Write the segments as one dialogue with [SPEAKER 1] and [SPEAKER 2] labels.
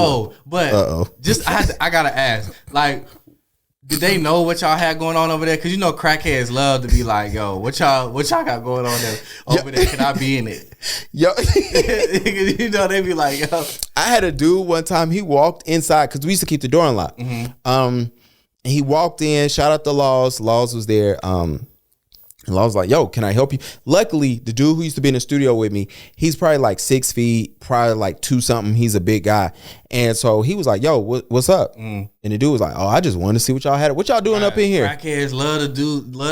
[SPEAKER 1] No, but just I gotta ask, like, did they know what y'all had going on over there? Because you know crackheads love to be like, yo, what y'all got going on there over there? Can I be in it?
[SPEAKER 2] Yo,
[SPEAKER 1] you know they be like, yo.
[SPEAKER 2] I had a dude one time. He walked inside because we used to keep the door unlocked. He walked in. Shout out to Laws. Laws was there. And I was like, yo, can I help you? Luckily, the dude who used to be in the studio with me, he's probably like 6 feet, probably like 2 something. He's a big guy. And so he was like, yo, what's up? And the dude was like, oh, I just wanted to see what y'all had. What y'all doing up in here?
[SPEAKER 1] Crackheads love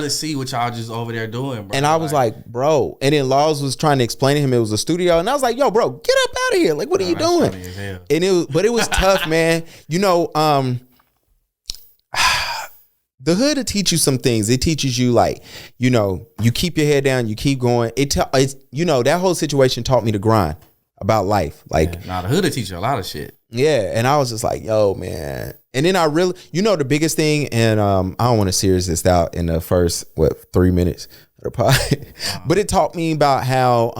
[SPEAKER 1] to see what y'all just over there doing, bro.
[SPEAKER 2] And I was like, bro. And then Laws was trying to explain to him it was a studio. And I was like, yo, bro, get up out of here. Like, what are you doing? And it was tough, man. You know, the hood will teach you some things. It teaches you, like, you know, you keep your head down, you keep going. It's you know, that whole situation taught me to grind about life. Like,
[SPEAKER 1] the hood will teach you a lot of shit.
[SPEAKER 2] Yeah, and I was just like, yo, man. And then I really, you know, the biggest thing, and I don't want to serious this out in the first 3 minutes of the pod, but it taught me about how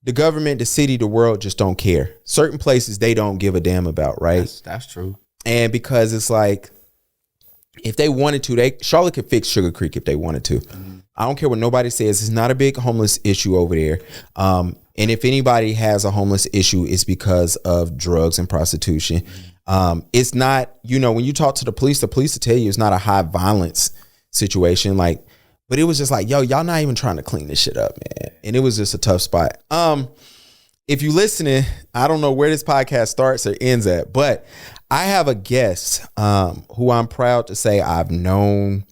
[SPEAKER 2] the government, the city, the world just don't care. Certain places they don't give a damn about, right?
[SPEAKER 1] That's true. And
[SPEAKER 2] because it's like, if they wanted to, Charlotte could fix Sugar Creek if they wanted to. I don't care what nobody says. It's not a big homeless issue over there. And if anybody has a homeless issue, it's because of drugs and prostitution. It's not, you know, when you talk to the police will tell you it's not a high violence situation. Like, but it was just like, yo, y'all not even trying to clean this shit up, man. And it was just a tough spot. If you listening, I don't know where this podcast starts or ends at, but I have a guest who I'm proud to say I've known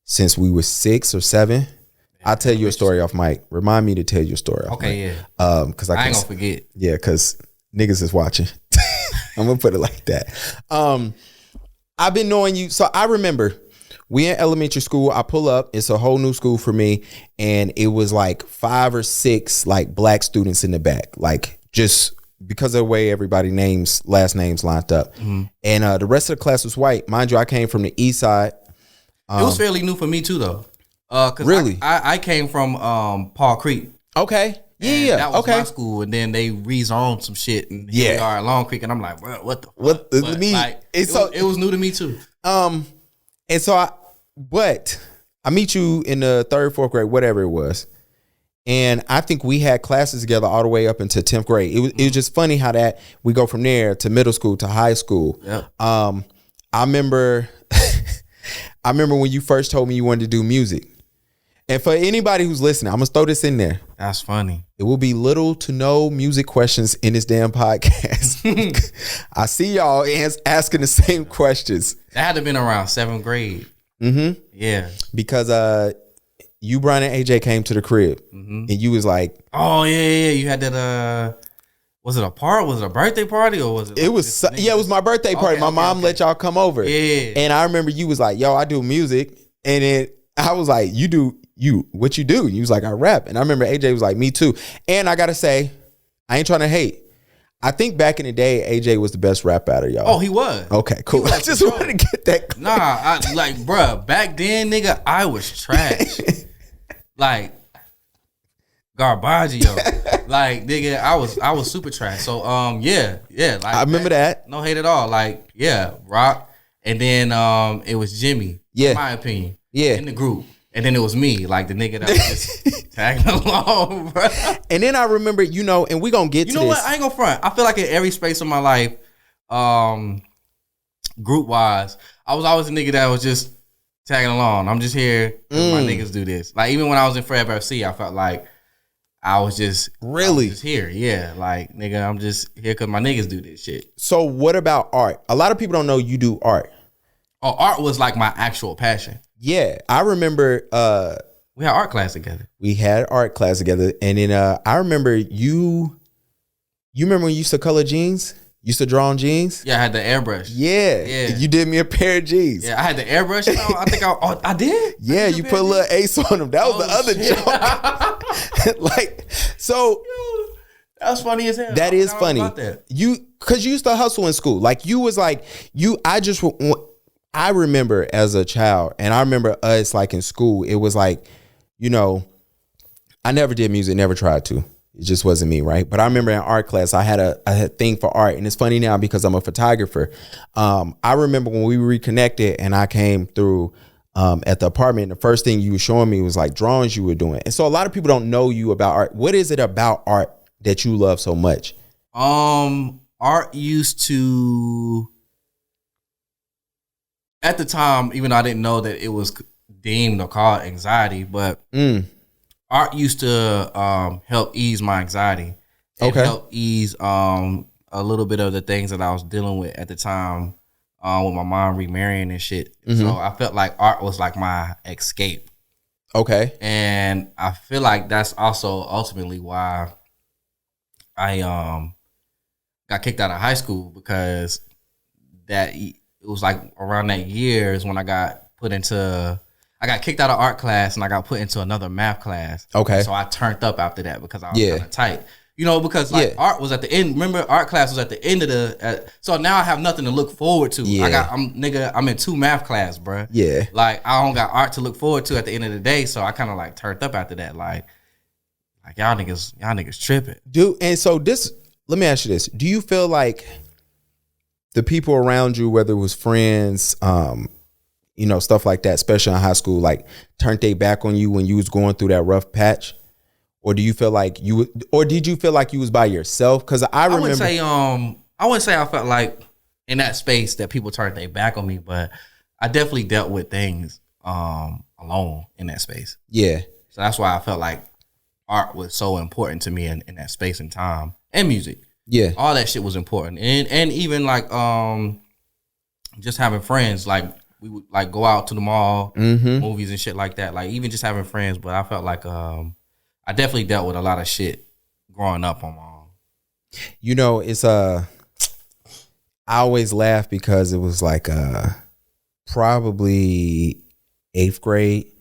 [SPEAKER 2] since we were 6 or 7. I'll tell you a story off mic. Remind me to tell you a story off mic.
[SPEAKER 1] Yeah. Because I ain't gonna forget.
[SPEAKER 2] Yeah, because niggas is watching. I'm gonna put it like that. I've been knowing you. So I remember we in elementary school. I pull up. It's a whole new school for me. And it was like 5 or 6 like black students in the back. Like, just because of the way everybody last names lined up. And the rest of the class was white. Mind you, I came from the east side.
[SPEAKER 1] It was fairly new for me too, though.
[SPEAKER 2] Really?
[SPEAKER 1] I came from Paul Creek.
[SPEAKER 2] Okay. Yeah.
[SPEAKER 1] That was my school, and then they rezoned some shit, and here we are at Long Creek, and I'm like, bro, what the fuck? It was new to me too.
[SPEAKER 2] And so I meet you in the 3rd, 4th grade, whatever it was. And I think we had classes together all the way up into 10th grade. It was just funny how that we go from there to middle school to high school.
[SPEAKER 1] Yep.
[SPEAKER 2] I remember when you first told me you wanted to do music. And for anybody who's listening, I'm gonna throw this in there.
[SPEAKER 1] That's funny.
[SPEAKER 2] It will be little to no music questions in this damn podcast. I see y'all asking the same questions.
[SPEAKER 1] That had to have been around 7th grade. Yeah.
[SPEAKER 2] Because you, Brian, and AJ came to the crib, and you was like,
[SPEAKER 1] "Oh yeah, you had that. Was it a party? Was it a birthday party, or was it?
[SPEAKER 2] It was it was my birthday party. My mom let y'all come over.
[SPEAKER 1] Yeah,
[SPEAKER 2] and I remember you was like, "Yo, I do music," and then I was like, what you do?" And you was like, "I rap." And I remember AJ was like, "Me too." And I gotta say, I ain't trying to hate. I think back in the day, AJ was the best rap battle, y'all.
[SPEAKER 1] Oh, he was.
[SPEAKER 2] Okay, cool. I just wanted to get that clear.
[SPEAKER 1] Bruh, back then, nigga, I was trash. Like Garbaggio. Like, nigga, I was super trash. So yeah. Like,
[SPEAKER 2] I remember that.
[SPEAKER 1] No hate at all. Like, yeah, Rock. And then it was Jimmy, in my opinion. Yeah. In the group. And then it was me, like the nigga that was just tagging along, bro.
[SPEAKER 2] And then I remember, you know, and we gonna get to this.
[SPEAKER 1] You know what? I ain't gonna front. I feel like in every space of my life, group wise, I was always a nigga that was just tagging along. I'm just here because my niggas do this. Like, even when I was in Forever FC, I felt like I was just here. Yeah, like, nigga, I'm just here because my niggas do this shit.
[SPEAKER 2] So what about art? A lot of people don't know you do art.
[SPEAKER 1] Oh, art was like my actual passion.
[SPEAKER 2] Yeah, I remember
[SPEAKER 1] we had art class together.
[SPEAKER 2] And then I remember you remember when you used to color jeans? Used to draw on jeans?
[SPEAKER 1] Yeah, I had the airbrush.
[SPEAKER 2] Yeah. You did me a pair of jeans.
[SPEAKER 1] Yeah, I had the airbrush. I think I did?
[SPEAKER 2] Yeah, you put a little ace on them. That was the other joke. Like, so...
[SPEAKER 1] That was funny as hell.
[SPEAKER 2] That is funny. Because you used to hustle in school. Like, you was like... I remember as a child, and I remember us like in school, it was like, you know, I never did music, never tried to. It just wasn't me, right? But I remember in art class, I had a thing for art, and it's funny now because I'm a photographer. I remember when we reconnected, and I came through at the apartment. The first thing you were showing me was like drawings you were doing, and so a lot of people don't know you about art. What is it about art that you love so much?
[SPEAKER 1] Art used to, at the time, even though I didn't know that it was deemed or called anxiety, but art used to help ease my anxiety and help ease a little bit of the things that I was dealing with at the time with my mom remarrying and shit. So I felt like art was like my escape.
[SPEAKER 2] Okay.
[SPEAKER 1] And I feel like that's also ultimately why I got kicked out of high school, because it was like around that year is when I got kicked out of art class and I got put into another math class. Okay. So I turned up after that because I was kind of tight. You know, because art was at the end. Remember, art class was at the end of so now I have nothing to look forward to. Yeah. I'm in 2 math class, bro. Yeah. Like I don't got art to look forward to at the end of the day. So I kind of like turned up after that. Like y'all niggas tripping.
[SPEAKER 2] Dude, and so let me ask you this. Do you feel like the people around you, whether it was friends, stuff like that, especially in high school, like turned they back on you when you was going through that rough patch? Or do you feel like did you feel like you was by yourself? Because I remember.
[SPEAKER 1] I wouldn't say I felt like in that space that people turned their back on me, but I definitely dealt with things alone in that space. Yeah. So that's why I felt like art was so important to me in that space and time, and music. Yeah. All that shit was important. And even like just having friends, like we would like go out to the mall, movies and shit like that. Like even just having friends, but I felt like I definitely dealt with a lot of shit growing up on my own.
[SPEAKER 2] You know, it's I always laugh because it was like probably 8th grade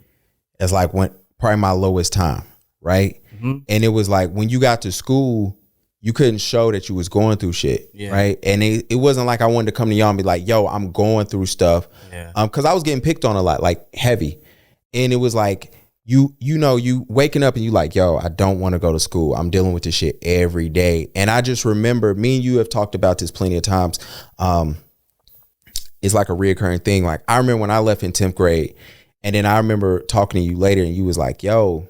[SPEAKER 2] as like probably my lowest time, right? And it was like when you got to school, you couldn't show that you was going through shit, right? And it wasn't like I wanted to come to y'all and be like, yo, I'm going through stuff. Because I was getting picked on a lot, like heavy. And it was like, you waking up and you like, yo, I don't want to go to school. I'm dealing with this shit every day. And I just remember, me and you have talked about this plenty of times. It's like a reoccurring thing. Like I remember when I left in 10th grade, and then I remember talking to you later and you was like, yo,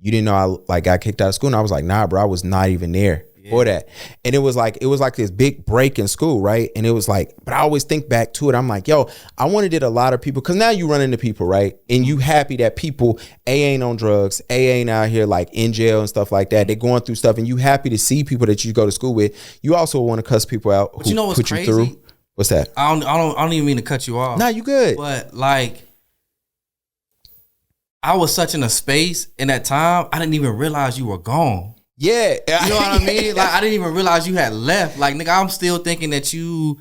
[SPEAKER 2] you didn't know I like got kicked out of school. And I was like, nah, bro, I was not even there for that. And it was like this big break in school, right? And it was like, but I always think back to it. I'm like, yo, I wanted it a lot of people, because now you run into people, right? And you happy that people ain't on drugs, ain't out here like in jail and stuff like that. They're going through stuff, and you happy to see people that you go to school with. You also want to cuss people out
[SPEAKER 1] but who you know what's put crazy?
[SPEAKER 2] You through. What's that?
[SPEAKER 1] I don't even mean to cut you off.
[SPEAKER 2] Nah, you good.
[SPEAKER 1] But like, I was such in a space in that time, I didn't even realize you were gone. Yeah. You know what I mean? Like, I didn't even realize you had left. Like, nigga, I'm still thinking that the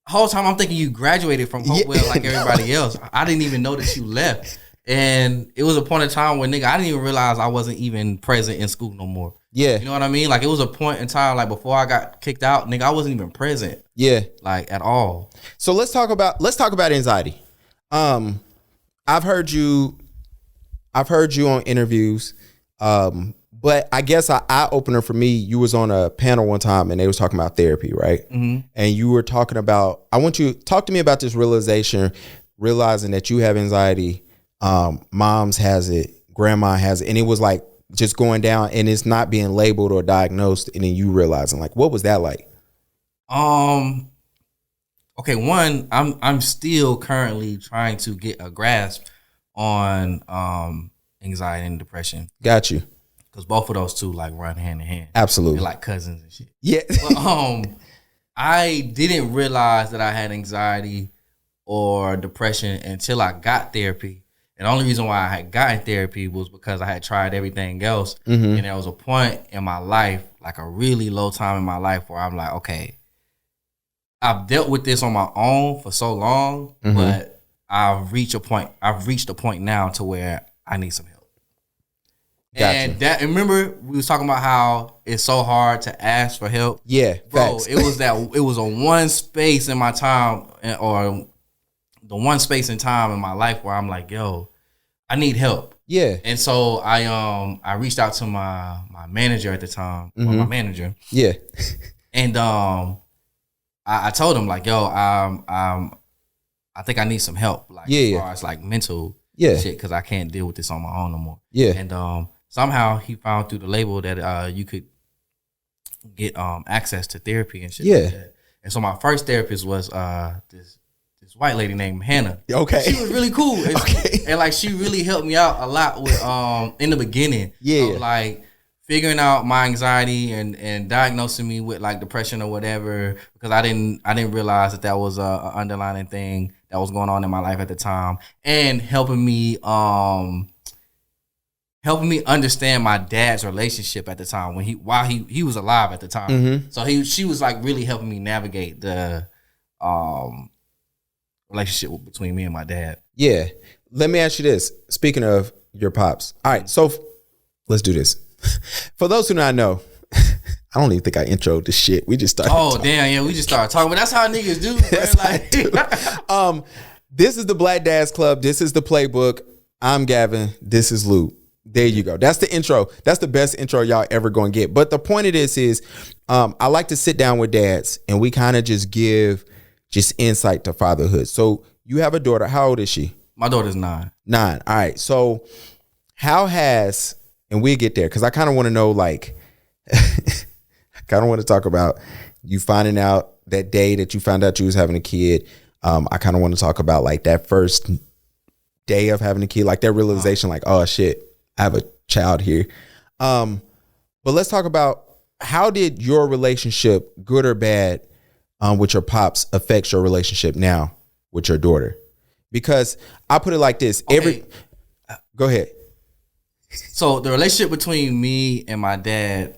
[SPEAKER 1] whole time I'm thinking you graduated from Hopewell like everybody else. I didn't even know that you left. And it was a point in time where, nigga, I didn't even realize I wasn't even present in school no more. Yeah. You know what I mean? Like, it was a point in time, like, before I got kicked out, nigga, I wasn't even present. Yeah. Like, at all.
[SPEAKER 2] So let's talk about anxiety. I've heard you on interviews, but I guess an eye opener for me, you was on a panel one time and they was talking about therapy, right? And you were talking about, I want you to talk to me about this realizing that you have anxiety, mom's has it, grandma has it, and it was like just going down and it's not being labeled or diagnosed, and then you realizing, like, what was that like?
[SPEAKER 1] Okay, one, I'm still currently trying to get a grasp on anxiety and depression.
[SPEAKER 2] Got you.
[SPEAKER 1] Because both of those two like run hand in hand.
[SPEAKER 2] Absolutely.
[SPEAKER 1] They're like cousins and shit. Yeah. But, I didn't realize that I had anxiety or depression until I got therapy. And the only reason why I had gotten therapy was because I had tried everything else. And there was a point in my life, like a really low time in my life, where I'm like, okay, I've dealt with this on my own for so long, but I've reached a point now to where I need some help. Gotcha. And remember we was talking about how it's so hard to ask for help. Yeah, bro. Facts. It was a one space in my time, or the one space in time in my life where I'm like, yo, I need help.
[SPEAKER 2] Yeah.
[SPEAKER 1] And so I reached out to my manager at the time, or my manager.
[SPEAKER 2] Yeah.
[SPEAKER 1] And I told him like, yo, I think I need some help, like as far as like mental shit, because I can't deal with this on my own no more. Yeah. And somehow he found through the label that you could get access to therapy and shit. Yeah. Like that. And so my first therapist was this white lady named Hannah.
[SPEAKER 2] Okay.
[SPEAKER 1] She was really cool. And like she really helped me out a lot with in the beginning. Yeah. Of like figuring out my anxiety and diagnosing me with like depression or whatever, because I didn't realize that was a underlying thing that was going on in my life at the time, and helping me understand my dad's relationship at the time while he was alive at the time. Mm-hmm. So she was like really helping me navigate the relationship between me and my dad.
[SPEAKER 2] Yeah. Let me ask you this. Speaking of your pops. All right. So let's do this. For those who not know, I don't even think I introed this shit. We just started.
[SPEAKER 1] Oh, damn. Yeah. We just started talking. But that's how niggas do. Like,
[SPEAKER 2] this is the Black Dads Club. This is the Playbook. I'm Gavin. This is Lute. There you go. That's the intro. That's the best intro y'all ever gonna get. But the point of this is I like to sit down with dads and we kind of just give just insight to fatherhood. So you have a daughter. How old is she?
[SPEAKER 1] My daughter's 9.
[SPEAKER 2] 9. All right. So how has, and we'll get there because I kind of want to know, like, I kind of want to talk about you finding out that day that you found out you was having a kid. I kind of want to talk about like that first day of having a kid, like that realization, like, oh shit, I have a child here. But let's talk about, how did your relationship, good or bad, with your pops affects your relationship now with your daughter? Because I put it like this.
[SPEAKER 1] Okay.
[SPEAKER 2] Go ahead.
[SPEAKER 1] So the relationship between me and my dad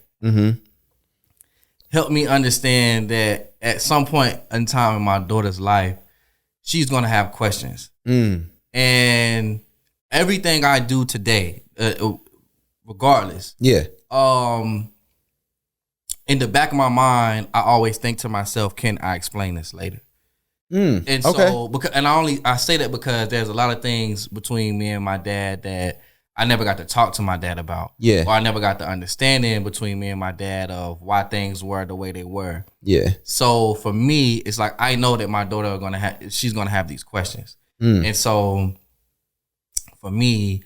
[SPEAKER 1] helped me understand that at some point in time in my daughter's life, she's going to have questions. And everything I do today, regardless. Yeah. In the back of my mind, I always think to myself, can I explain this later? And so, I say that because there's a lot of things between me and my dad that I never got to talk to my dad about. Yeah. Or I never got the understanding between me and my dad of why things were the way they were. Yeah. So for me, it's like, I know that my daughter she's gonna have these questions. And so for me,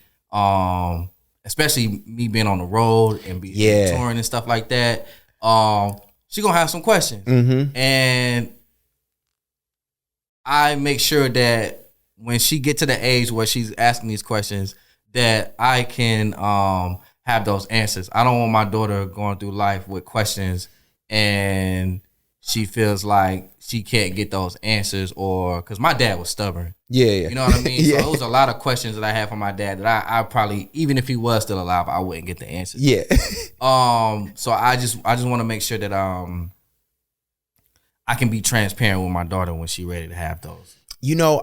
[SPEAKER 1] especially me being on the road and touring and stuff like that, she gonna have some questions. And I make sure that when she get to the age where she's asking these questions, that I can have those answers. I don't want my daughter going through life with questions and she feels like she can't get those answers, or because my dad was stubborn. Yeah. You know what I mean? So it was a lot of questions that I had for my dad that I probably, even if he was still alive, I wouldn't get the answers. Yeah. So I just want to make sure that I can be transparent with my daughter when she's ready to have those.
[SPEAKER 2] You know,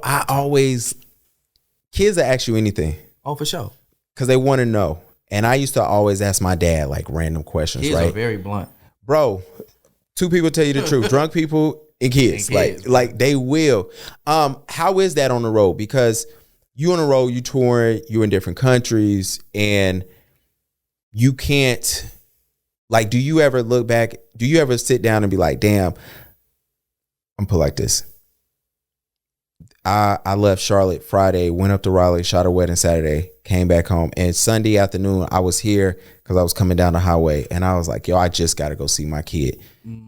[SPEAKER 2] kids will ask you anything.
[SPEAKER 1] Oh, for sure.
[SPEAKER 2] Because they want to know. And I used to always ask my dad like random questions,
[SPEAKER 1] kids
[SPEAKER 2] right?
[SPEAKER 1] Are very blunt.
[SPEAKER 2] Bro, 2 people tell you the truth. Drunk people and kids. Like they will. How is that on the road? Because you on the road, you touring, you in different countries, and you can't, like, do you ever look back? Do you ever sit down and be like, damn, I'm put like this. I left Charlotte Friday, went up to Raleigh, shot a wedding Saturday, came back home. And Sunday afternoon, I was here because I was coming down the highway. And I was like, yo, I just got to go see my kid.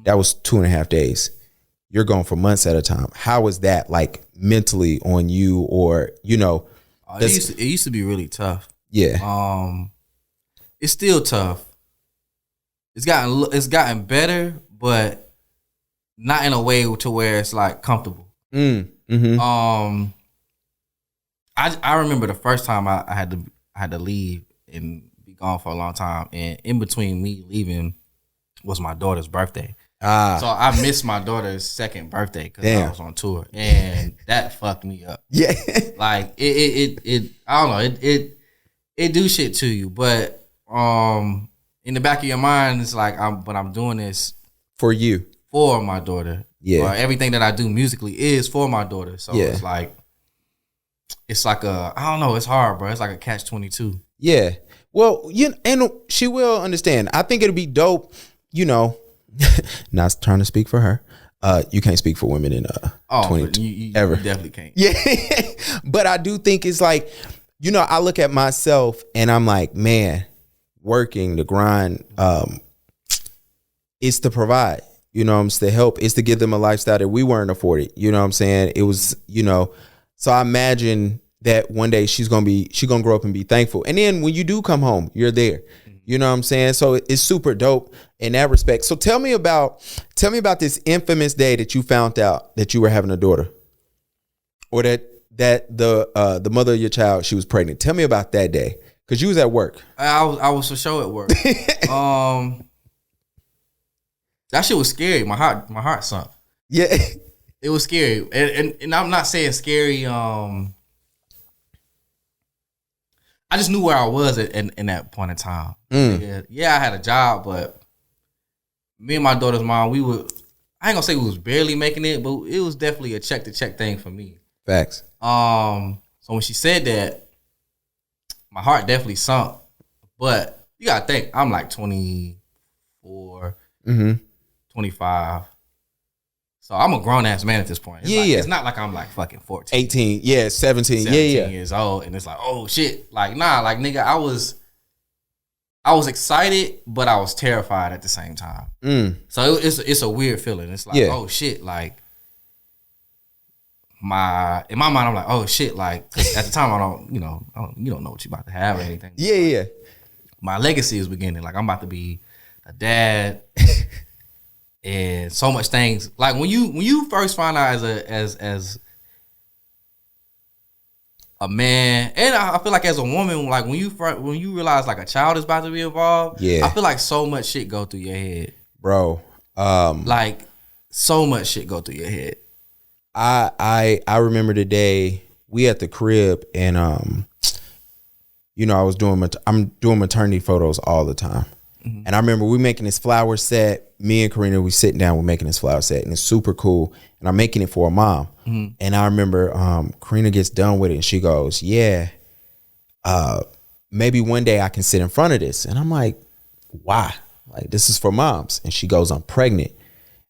[SPEAKER 2] That was 2.5 days. You're going for months at a time. How was that, like, mentally on you, or, you know?
[SPEAKER 1] It used to be really tough.
[SPEAKER 2] Yeah.
[SPEAKER 1] It's still tough. It's gotten better, but not in a way to where it's like comfortable. I remember the first time I had to leave and be gone for a long time, and in between me leaving was my daughter's birthday. So I missed my daughter's 2nd birthday because I was on tour, and that fucked me up. Yeah, like it I don't know, it do shit to you, but in the back of your mind, it's like I'm doing this
[SPEAKER 2] for you,
[SPEAKER 1] for my daughter. Yeah, everything that I do musically is for my daughter. So it's like, it's like I don't know, it's hard, bro. It's like a catch-22.
[SPEAKER 2] Yeah. Well, and she will understand. I think it'll be dope, not trying to speak for her. You can't speak for women in 20
[SPEAKER 1] you
[SPEAKER 2] ever.
[SPEAKER 1] definitely can't.
[SPEAKER 2] Yeah. But I do think it's like, I look at myself and I'm like, man, working, the grind, it's to provide, it's to help, it's to give them a lifestyle that we weren't afforded. You know what I'm saying? It was, so I imagine that one day she's gonna grow up and be thankful. And then when you do come home, you're there. You know what I'm saying? So it's super dope in that respect. So tell me about this infamous day that you found out that you were having a daughter, or that the mother of your child, she was pregnant. Tell me about that day, because you was at work.
[SPEAKER 1] I was for sure at work. That shit was scary. My heart sunk.
[SPEAKER 2] Yeah,
[SPEAKER 1] it was scary, and I'm not saying scary. I just knew where I was in that point in time. Yeah, I had a job, but me and my daughter's mom, I ain't gonna say we was barely making it, but it was definitely a check to check thing for me.
[SPEAKER 2] Facts.
[SPEAKER 1] So when she said that, my heart definitely sunk. But you gotta think, I'm like 24, 25. So I'm a grown ass man at this point. It's not like I'm like fucking 14.
[SPEAKER 2] 18, 17
[SPEAKER 1] years old. And it's like, oh shit. Like, nah, like nigga, I was excited, but I was terrified at the same time. So it's a weird feeling. It's like, oh shit, like in my mind, I'm like, oh shit, like, 'cause at the time I don't, you don't know what you're about to have or anything.
[SPEAKER 2] Yeah.
[SPEAKER 1] My legacy is beginning. Like, I'm about to be a dad. And so much things, like when you first find out as a man, and I feel like as a woman, like when you realize like a child is about to be involved, I feel like so much shit go through your head,
[SPEAKER 2] bro.
[SPEAKER 1] Like so much shit go through your head.
[SPEAKER 2] I remember the day we at the crib, and I'm doing maternity photos all the time. And I remember we making this flower set. Me and Karina, we sitting down, we're making this flower set, and it's super cool. And I'm making it for a mom. And I remember Karina gets done with it, and she goes, yeah, maybe one day I can sit in front of this. And I'm like, why? Like, this is for moms. And she goes, I'm pregnant.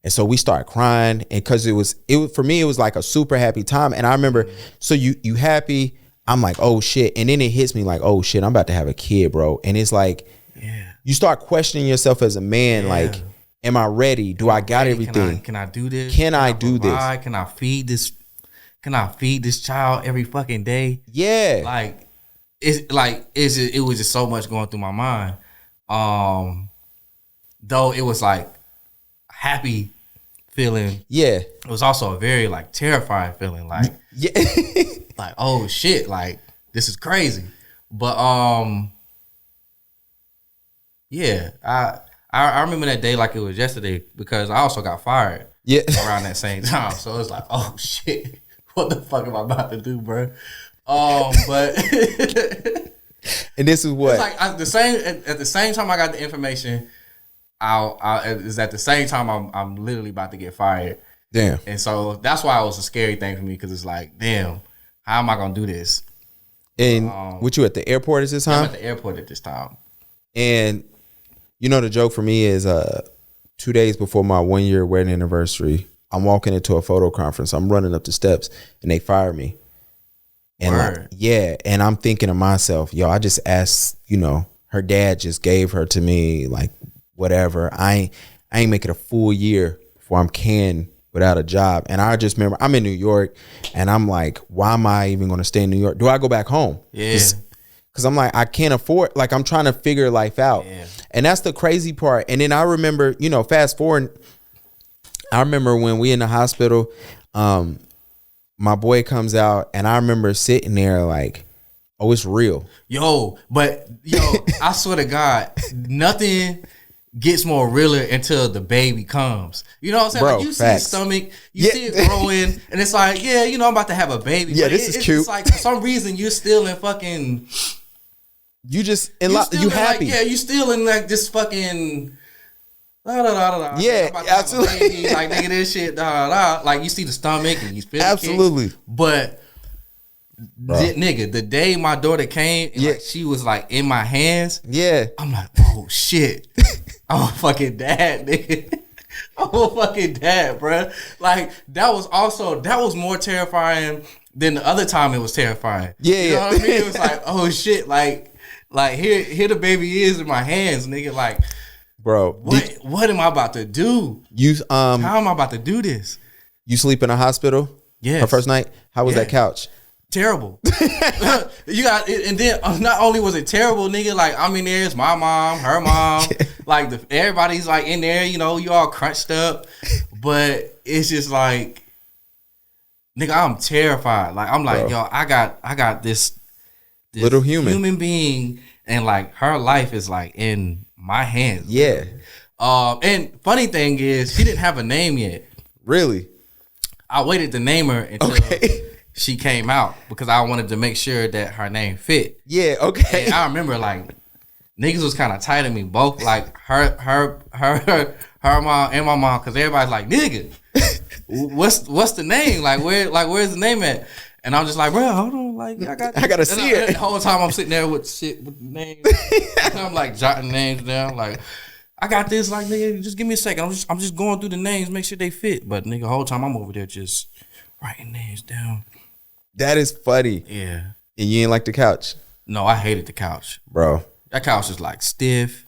[SPEAKER 2] And so we start crying, and because it was for me, it was like a super happy time. And I remember, so you happy? I'm like, oh shit. And then it hits me like, oh shit, I'm about to have a kid, bro. And it's like, you start questioning yourself as a man, like, am I ready? Do I got everything?
[SPEAKER 1] Can I do this?
[SPEAKER 2] Can I do this?
[SPEAKER 1] Can I feed this? Can I feed this child every fucking day?
[SPEAKER 2] Yeah.
[SPEAKER 1] Like, it was just so much going through my mind. Though it was like a happy feeling. Yeah. It was also a very like terrifying feeling. Like, like, oh shit, like this is crazy. But yeah, I remember that day like it was yesterday, because I also got fired around that same time. So it's like, oh shit, what the fuck am I about to do, bro? But
[SPEAKER 2] and this is what,
[SPEAKER 1] it's like at the same time I got the information, is at the same time I'm literally about to get fired.
[SPEAKER 2] Damn.
[SPEAKER 1] And so that's why it was a scary thing for me, because it's like, damn, how am I gonna do this?
[SPEAKER 2] And with you at the airport at this time?
[SPEAKER 1] I'm at the airport at this time.
[SPEAKER 2] And the joke for me is 2 days before my 1 year wedding anniversary, I'm walking into a photo conference. I'm running up the steps, and they fire me. And and I'm thinking to myself, yo, I just asked, her dad just gave her to me, like, whatever. I ain't making a full year before I'm canned without a job. And I just remember I'm in New York, and I'm like, why am I even going to stay in New York? Do I go back home?
[SPEAKER 1] Yeah.
[SPEAKER 2] Because I'm like, I can't afford, like, I'm trying to figure life out. Yeah. And that's the crazy part. And then I remember, fast forward, I remember when we in the hospital, my boy comes out, and I remember sitting there like, oh, it's real.
[SPEAKER 1] I swear to God, nothing gets more realer until the baby comes. You know what I'm saying?
[SPEAKER 2] Bro,
[SPEAKER 1] like, you see his stomach, you see it growing, and it's like, I'm about to have a baby.
[SPEAKER 2] Yeah, this is cute.
[SPEAKER 1] It's like, for some reason, you're still in fucking...
[SPEAKER 2] You just you happy.
[SPEAKER 1] Like, you still in like this fucking
[SPEAKER 2] Yeah, absolutely.
[SPEAKER 1] Like, nigga, this shit, like, you see the stomach and you feel
[SPEAKER 2] absolutely.
[SPEAKER 1] But Nigga, the day my daughter came, and like, she was like in my hands.
[SPEAKER 2] Yeah.
[SPEAKER 1] I'm like, oh shit. I'm a fucking dad, nigga. I'm a fucking dad, bro. Like, that was more terrifying than the other time it was terrifying.
[SPEAKER 2] Yeah.
[SPEAKER 1] You know what I mean? It was like, oh shit, like here the baby is in my hands, nigga. Like,
[SPEAKER 2] bro,
[SPEAKER 1] what am I about to do? How am I about to do this?
[SPEAKER 2] You sleep in a hospital?
[SPEAKER 1] Yeah.
[SPEAKER 2] Her first night? How was that couch?
[SPEAKER 1] Terrible. You got, and then not only was it terrible, nigga, like I'm in there, it's my mom, her mom, like everybody's like in there, you know, you all crunched up, but it's just like, nigga, I'm terrified. Like I'm like, yo, I got this
[SPEAKER 2] little human
[SPEAKER 1] being, and like her life is like in my hands.
[SPEAKER 2] Yeah.
[SPEAKER 1] And funny thing is, she didn't have a name yet.
[SPEAKER 2] Really?
[SPEAKER 1] I waited to name her until she came out because I wanted to make sure that her name fit.
[SPEAKER 2] Yeah, okay.
[SPEAKER 1] And I remember like niggas was kind of tight of me, both like her mom and my mom, because everybody's like, nigga, what's the name? Like where's the name at? And I'm just like, bro, hold on, like I
[SPEAKER 2] gotta see it.
[SPEAKER 1] The whole time I'm sitting there with the names. And I'm like jotting names down, like I got this, like nigga, just give me a second. I'm just going through the names, make sure they fit. But nigga, the whole time I'm over there just writing names down.
[SPEAKER 2] That is funny.
[SPEAKER 1] Yeah.
[SPEAKER 2] And you ain't like the couch?
[SPEAKER 1] No, I hated the couch.
[SPEAKER 2] Bro.
[SPEAKER 1] That couch is like stiff.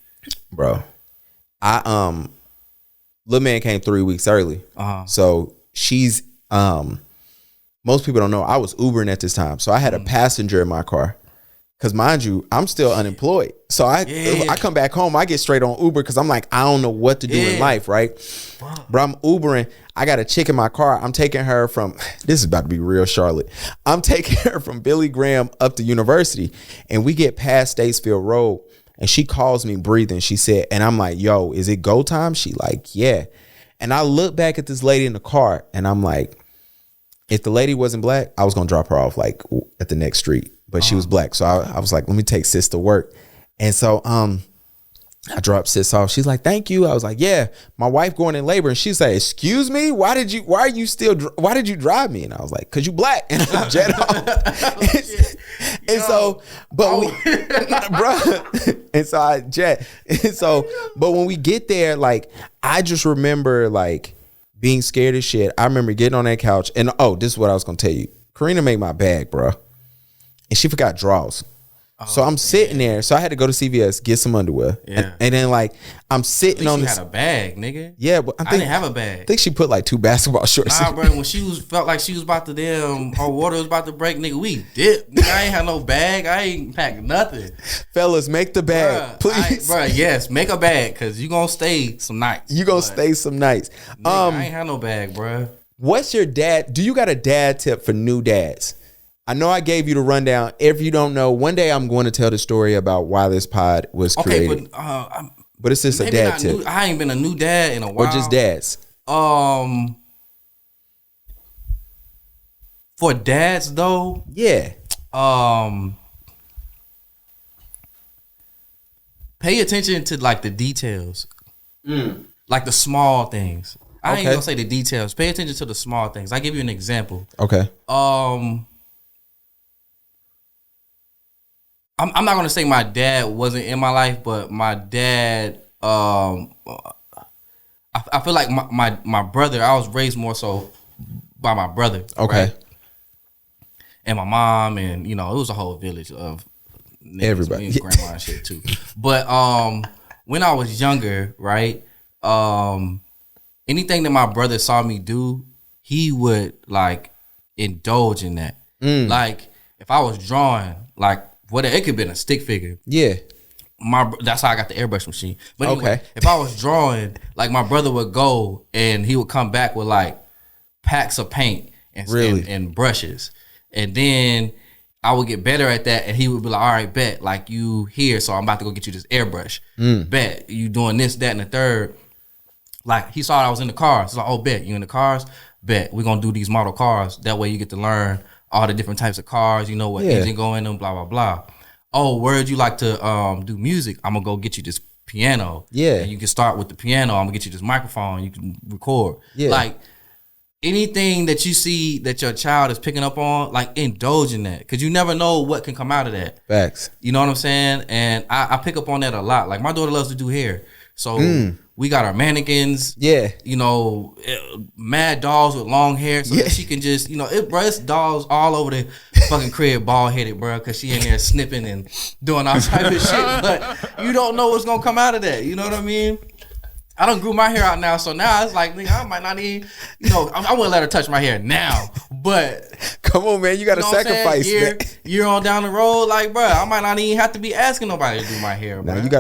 [SPEAKER 2] Bro. Little man came 3 weeks early. So she's most people don't know I was Ubering at this time. So I had a passenger in my car. Cause mind you, I'm still unemployed. So I come back home, I get straight on Uber because I'm like, I don't know what to do in life, right? Bro, I'm Ubering. I got a chick in my car. I'm taking her from, this is about to be real Charlotte. I'm taking her from Billy Graham up to University. And we get past Statesville Road. And she calls me breathing. She said, and I'm like, yo, is it go time? She like, yeah. And I look back at this lady in the car and I'm like, if the lady wasn't black, I was going to drop her off like at the next street. But she was black. So I was like, let me take sis to work. And so I dropped sis off. She's like, thank you. I was like, yeah, my wife going in labor. And she's like, excuse me? Why did you drive me? And I was like, cause you black. And I jet off. And so, but and so I jet. And so, but when we get there, like, I just remember like being scared as shit. I remember getting on that couch and this is what I was going to tell you. Karina made my bag, bro. And she forgot drawers. So I'm sitting there. So I had to go to CVS, get some underwear. Yeah. And then like I'm sitting on this.
[SPEAKER 1] She had a bag, nigga.
[SPEAKER 2] Yeah, but
[SPEAKER 1] I didn't have a bag.
[SPEAKER 2] I think she put like 2 basketball shorts.
[SPEAKER 1] Nah, bro, when felt like she was about to her water was about to break, nigga, we dipped. Nigga, I ain't had no bag. I ain't packed nothing.
[SPEAKER 2] Fellas, make the bag, please.
[SPEAKER 1] Bro, yes, make a bag because you gonna stay some nights.
[SPEAKER 2] Nigga,
[SPEAKER 1] I ain't had no bag, bro.
[SPEAKER 2] What's your dad? Do you got a dad tip for new dads? I know I gave you the rundown. If you don't know, one day I'm going to tell the story about why this pod was created. But it's just a dad tip.
[SPEAKER 1] I ain't been a new dad in a while.
[SPEAKER 2] Or just dads.
[SPEAKER 1] For dads though,
[SPEAKER 2] yeah.
[SPEAKER 1] Pay attention to like the details, like the small things. I ain't gonna say the details. Pay attention to the small things. I'll give you an example.
[SPEAKER 2] Okay.
[SPEAKER 1] I'm not gonna say my dad wasn't in my life, but my dad, I feel like my brother, I was raised more so by my brother.
[SPEAKER 2] Okay.
[SPEAKER 1] Right? And my mom, and it was a whole village of niggas,
[SPEAKER 2] everybody,
[SPEAKER 1] and grandma and shit too. But when I was younger, right, anything that my brother saw me do, he would like indulge in that. Like if I was drawing, like it could have been a stick figure.
[SPEAKER 2] Yeah.
[SPEAKER 1] That's how I got the airbrush machine. But anyway, if I was drawing, like my brother would go and he would come back with like packs of paint and brushes. And then I would get better at that and he would be like, all right, bet, like you here, so I'm about to go get you this airbrush. Bet, you doing this, that, and the third. Like he saw I was in the cars. He's like, oh, bet, you in the cars? Bet, we're going to do these model cars. That way you get to learn all the different types of cars, what engine go in them, blah, blah, blah. Oh, where'd you like to do music? I'm going to go get you this piano.
[SPEAKER 2] Yeah.
[SPEAKER 1] And you can start with the piano. I'm going to get you this microphone. You can record.
[SPEAKER 2] Yeah.
[SPEAKER 1] Like, anything that you see that your child is picking up on, like indulge in that, because you never know what can come out of that.
[SPEAKER 2] Facts.
[SPEAKER 1] You know what I'm saying? And I pick up on that a lot. Like my daughter loves to do hair, so we got our mannequins.
[SPEAKER 2] Yeah,
[SPEAKER 1] you know, mad dolls with long hair, so that she can just, you know, it's dolls all over the fucking crib, bald headed, bro, because she in there snipping and doing all type of shit. But you don't know what's gonna come out of that. You know what I mean? I done grew my hair out now, so now it's like, nigga, I might not even, you know, I wouldn't let her touch my hair now, but
[SPEAKER 2] come on, man, you got to sacrifice,
[SPEAKER 1] year on down the road, like, bro, I might not even have to be asking nobody to do my hair, bro.
[SPEAKER 2] Now you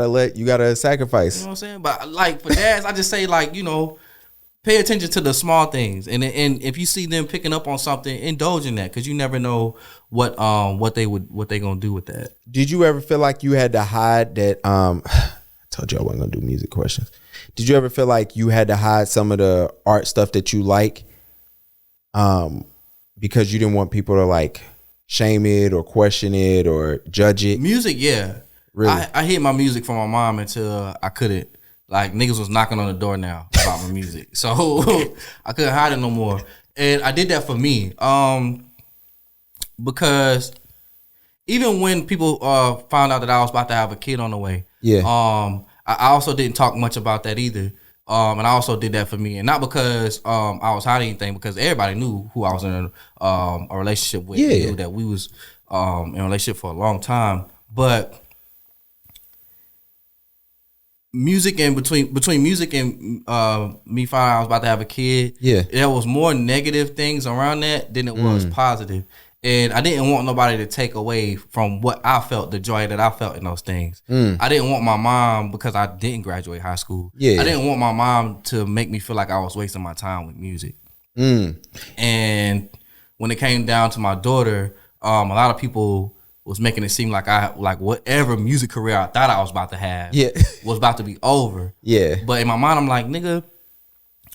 [SPEAKER 2] gotta sacrifice.
[SPEAKER 1] You know what I'm saying? But like for dads, I just say, like, you know, pay attention to the small things, and if you see them picking up on something, indulge in that, because you never know what they gonna do with that.
[SPEAKER 2] Did you ever feel like you had to hide that? I told you I wasn't gonna do music questions. Did you ever feel like you had to hide some of the art stuff that you like, because you didn't want people to like shame it or question it or judge it?
[SPEAKER 1] Music, yeah.
[SPEAKER 2] Really?
[SPEAKER 1] I hid my music from my mom until I couldn't. Like, niggas was knocking on the door now about my music, so I couldn't hide it no more. And I did that for me, because even when people found out that I was about to have a kid on the way, I also didn't talk much about that either. And I also did that for me. And not because I was hiding anything, because everybody knew who I was in a relationship with. They knew that we was in a relationship for a long time. But music and between music and me finding out I was about to have a kid, there was more negative things around that than it was positive. And I didn't want nobody to take away from what I felt, the joy that I felt in those things. I didn't want my mom, because I didn't graduate high school, I didn't want my mom to make me feel like I was wasting my time with music. And when it came down to my daughter, a lot of people was making it seem like whatever music career I thought I was about to have was about to be over. But in my mind, I'm like, nigga,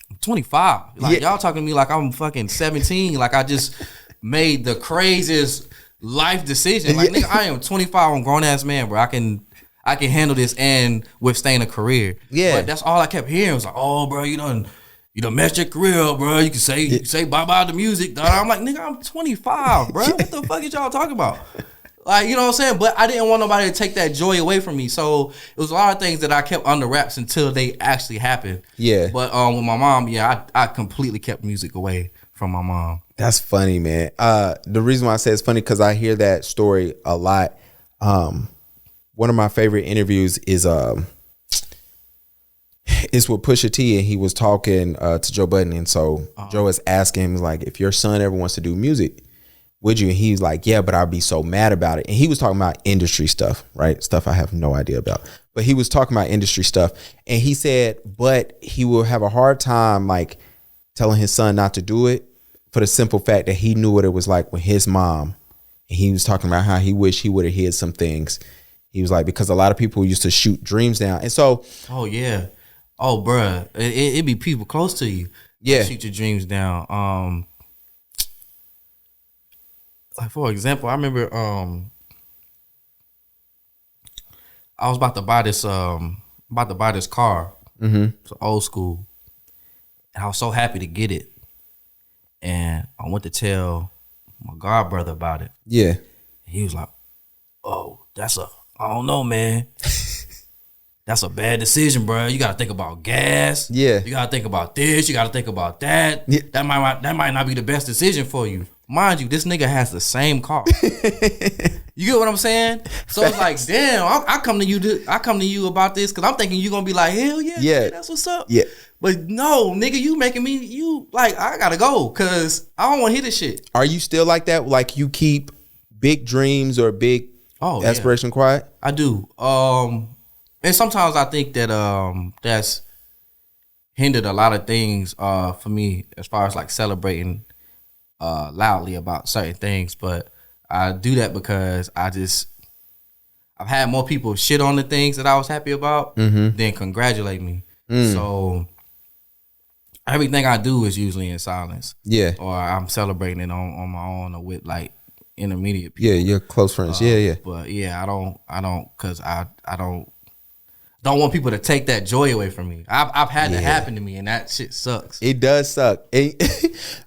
[SPEAKER 1] I'm 25. Like, y'all talking to me like I'm fucking 17. Like, I just made the craziest life decision. Like, nigga, I am 25. I'm a grown ass man, bro. I can handle this and withstand a career. But that's all I kept hearing was like, oh, bro, you done messed your career up, bro. You can say bye bye to music. I'm like, nigga, I'm 25, bro. What the fuck is y'all talking about? Like, you know what I'm saying? But I didn't want nobody to take that joy away from me. So it was a lot of things that I kept under wraps until they actually happened. But with my mom, I completely kept music away from my mom.
[SPEAKER 2] That's funny, man. The reason why I say it's funny, because I hear that story a lot. One of my favorite interviews is with Pusha T, and he was talking to Joe Budden, and so Joe is asking him, like, if your son ever wants to do music, would you? And he's like, yeah, but I'd be so mad about it. And he was talking about industry stuff, right? Stuff I have no idea about. But he was talking about industry stuff, and he said, but he will have a hard time like telling his son not to do it, for the simple fact that he knew what it was like with his mom. And he was talking about how he wished he would have hid some things. He was like, because a lot of people used to shoot dreams down. And so,
[SPEAKER 1] bruh, it be people close to you shoot your dreams down. Like, for example, I remember I was about to buy this car. It's old school, and I was so happy to get it. And I went to tell my god brother about it. He was like, oh, I don't know, man. That's a bad decision, bro. You got to think about gas. You got to think about this. You got to think about that. That might not be the best decision for you. Mind you, this nigga has the same car. You get what I'm saying? So it's like, damn, I come to you about this because I'm thinking you're going to be like, hell yeah, nigga, that's what's up. But no, nigga, you making me, I gotta go because I don't want to hear this shit.
[SPEAKER 2] Are you still like that? Like, you keep big dreams or big aspiration quiet?
[SPEAKER 1] I do. And sometimes I think that that's hindered a lot of things for me as far as like celebrating loudly about certain things. But I do that because I've had more people shit on the things that I was happy about than congratulate me. So everything I do is usually in silence. Or I'm celebrating it on my own or with like intermediate people.
[SPEAKER 2] Your close friends.
[SPEAKER 1] But I don't, cause I don't don't want people to take that joy away from me. I've had that happen to me, and that shit sucks.
[SPEAKER 2] It does suck.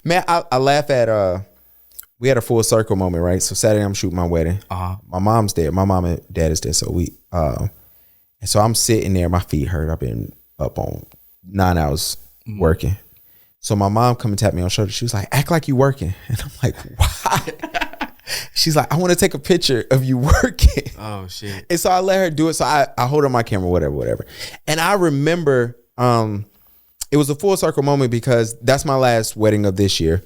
[SPEAKER 2] Man, I laugh at we had a full circle moment, right? So Saturday I'm shooting my wedding. My mom's there. My mom and dad is there. So and so I'm sitting there, my feet hurt. I've been up on 9 hours working. So my mom come and tap me on the shoulder. She was like, act like you working. And I'm like, why? She's like, I want to take a picture of you working.
[SPEAKER 1] Oh shit.
[SPEAKER 2] And so I let her do it. So I hold on my camera, whatever. And I remember it was a full circle moment because that's my last wedding of this year.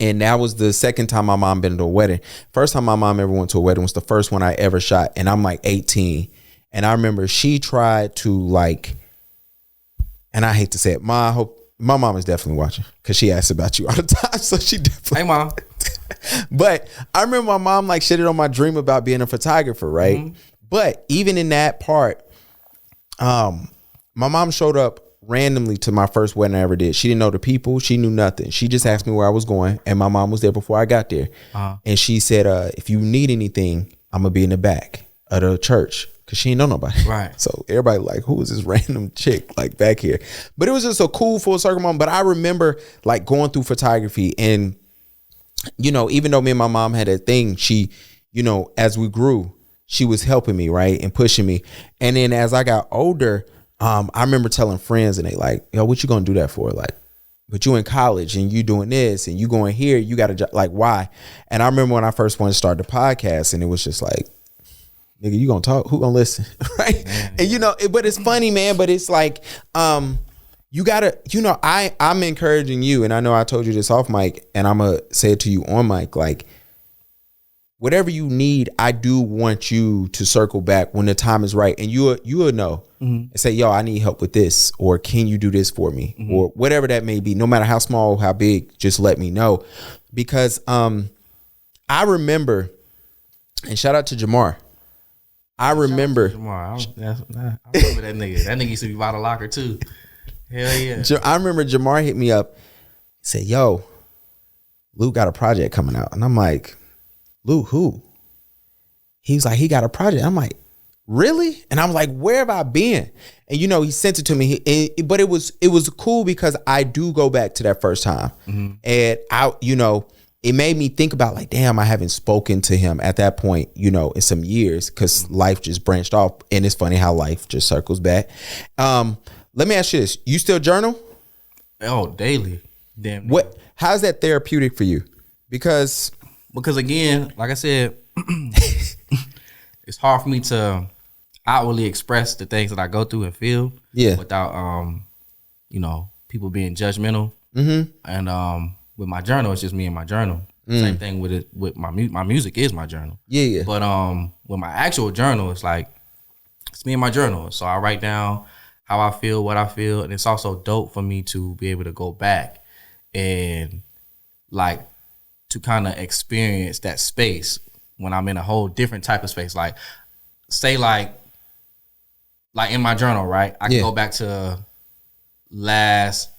[SPEAKER 2] And that was the second time my mom been to a wedding. First time my mom ever went to a wedding was the first one I ever shot. And I'm like 18. And I remember she tried to like, and I hate to say it, I hope my mom is definitely watching because she asks about you all the time. So she definitely.
[SPEAKER 1] Hey, Mom.
[SPEAKER 2] But I remember my mom like shitted on my dream about being a photographer, right? But even in that part, my mom showed up randomly to my first wedding I ever did. She didn't know the people. She knew nothing. She just asked me where I was going. And my mom was there before I got there. And she said, if you need anything, I'm going to be in the back of the church. Cause she ain't know nobody. Right. So everybody like, who is this random chick like back here? But it was just a cool full circle moment. But I remember like going through photography and, you know, even though me and my mom had a thing, she, you know, as we grew, she was helping me, right, and pushing me. And then as I got older, I remember telling friends and they like, yo, what you gonna do that for? Like, but you in college and you doing this and you going here, you got to like, why? And I remember when I first wanted to start the podcast and it was just like, nigga, you gonna talk? Who gonna listen? Right? Man, and you know, but it's funny, man. But it's like, you gotta, you know, I'm encouraging you, and I know I told you this off mic, and I'm gonna say it to you on mic. Like, whatever you need, I do want you to circle back when the time is right, and you will know and say, yo, I need help with this, or can you do this for me, or whatever that may be. No matter how small, how big, just let me know, because I remember, and shout out to Jamar. I remember.
[SPEAKER 1] I remember that nigga. That nigga used to be by the locker too. Hell yeah.
[SPEAKER 2] I remember Jamar hit me up. He said, yo, Lute got a project coming out. And I'm like, Lute, who? He was like, he got a project. I'm like, really? And I'm like, where have I been? And you know, he sent it to me. But it was cool because I do go back to that first time. And you know, it made me think about like, damn, I haven't spoken to him at that point, you know, in some years because life just branched off. And it's funny how life just circles back. Let me ask you this. You still journal?
[SPEAKER 1] Oh, daily. Damn.
[SPEAKER 2] How's that therapeutic for you? Because
[SPEAKER 1] again, like I said, it's hard for me to outwardly express the things that I go through and feel without, you know, people being judgmental. And, with my journal, it's just me and my journal. Same thing with it. With my music is my journal. Yeah. But with my actual journal, it's like it's me and my journal. So I write down how I feel, what I feel, and it's also dope for me to be able to go back and like to kind of experience that space when I'm in a whole different type of space. Like, say like in my journal, right? I can go back to last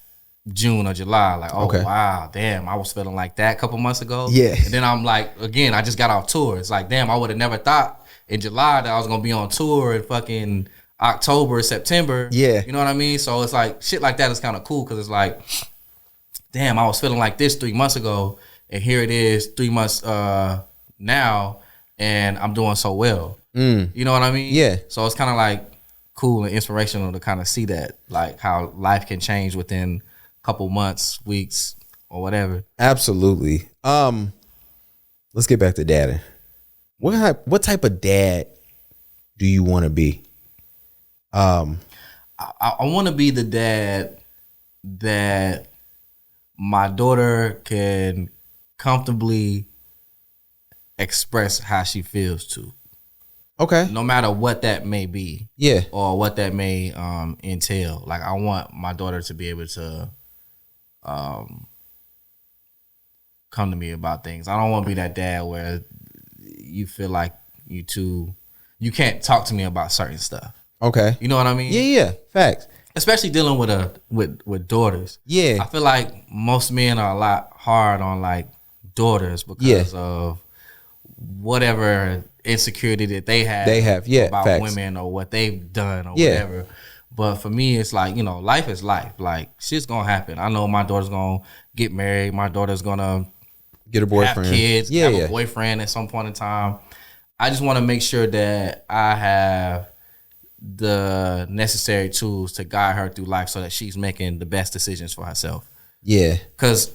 [SPEAKER 1] June or July, like, oh wow, damn, I was feeling like that a couple months ago. And then I'm like, again, I just got off tour. It's like, damn, I would have never thought in July that I was gonna be on tour in fucking October, September. You know what I mean? So it's like shit like that is kind of cool because it's like, damn, I was feeling like this 3 months ago, and here it is 3 months now, and I'm doing so well. You know what I mean? So it's kind of like cool and inspirational to kind of see that, like how life can change within couple months, weeks, or whatever.
[SPEAKER 2] Absolutely. Let's get back to dadding. What type of dad do you want to be?
[SPEAKER 1] I want to be the dad that my daughter can comfortably express how she feels to. Okay. No matter what that may be. Or what that may entail. Like, I want my daughter to be able to come to me about things. I don't want to be that dad where you feel like you can't talk to me about certain stuff. Okay. You know what I mean?
[SPEAKER 2] Yeah. Facts.
[SPEAKER 1] Especially dealing with daughters. I feel like most men are a lot hard on like daughters because of whatever insecurity that they have about
[SPEAKER 2] facts.
[SPEAKER 1] women or what they've done or whatever. But for me, it's like, life is life. Like, shit's gonna happen. I know my daughter's gonna get married. My daughter's gonna
[SPEAKER 2] get a boyfriend,
[SPEAKER 1] have kids, have a boyfriend at some point in time. I just want to make sure that I have the necessary tools to guide her through life so that she's making the best decisions for herself. Yeah. Because,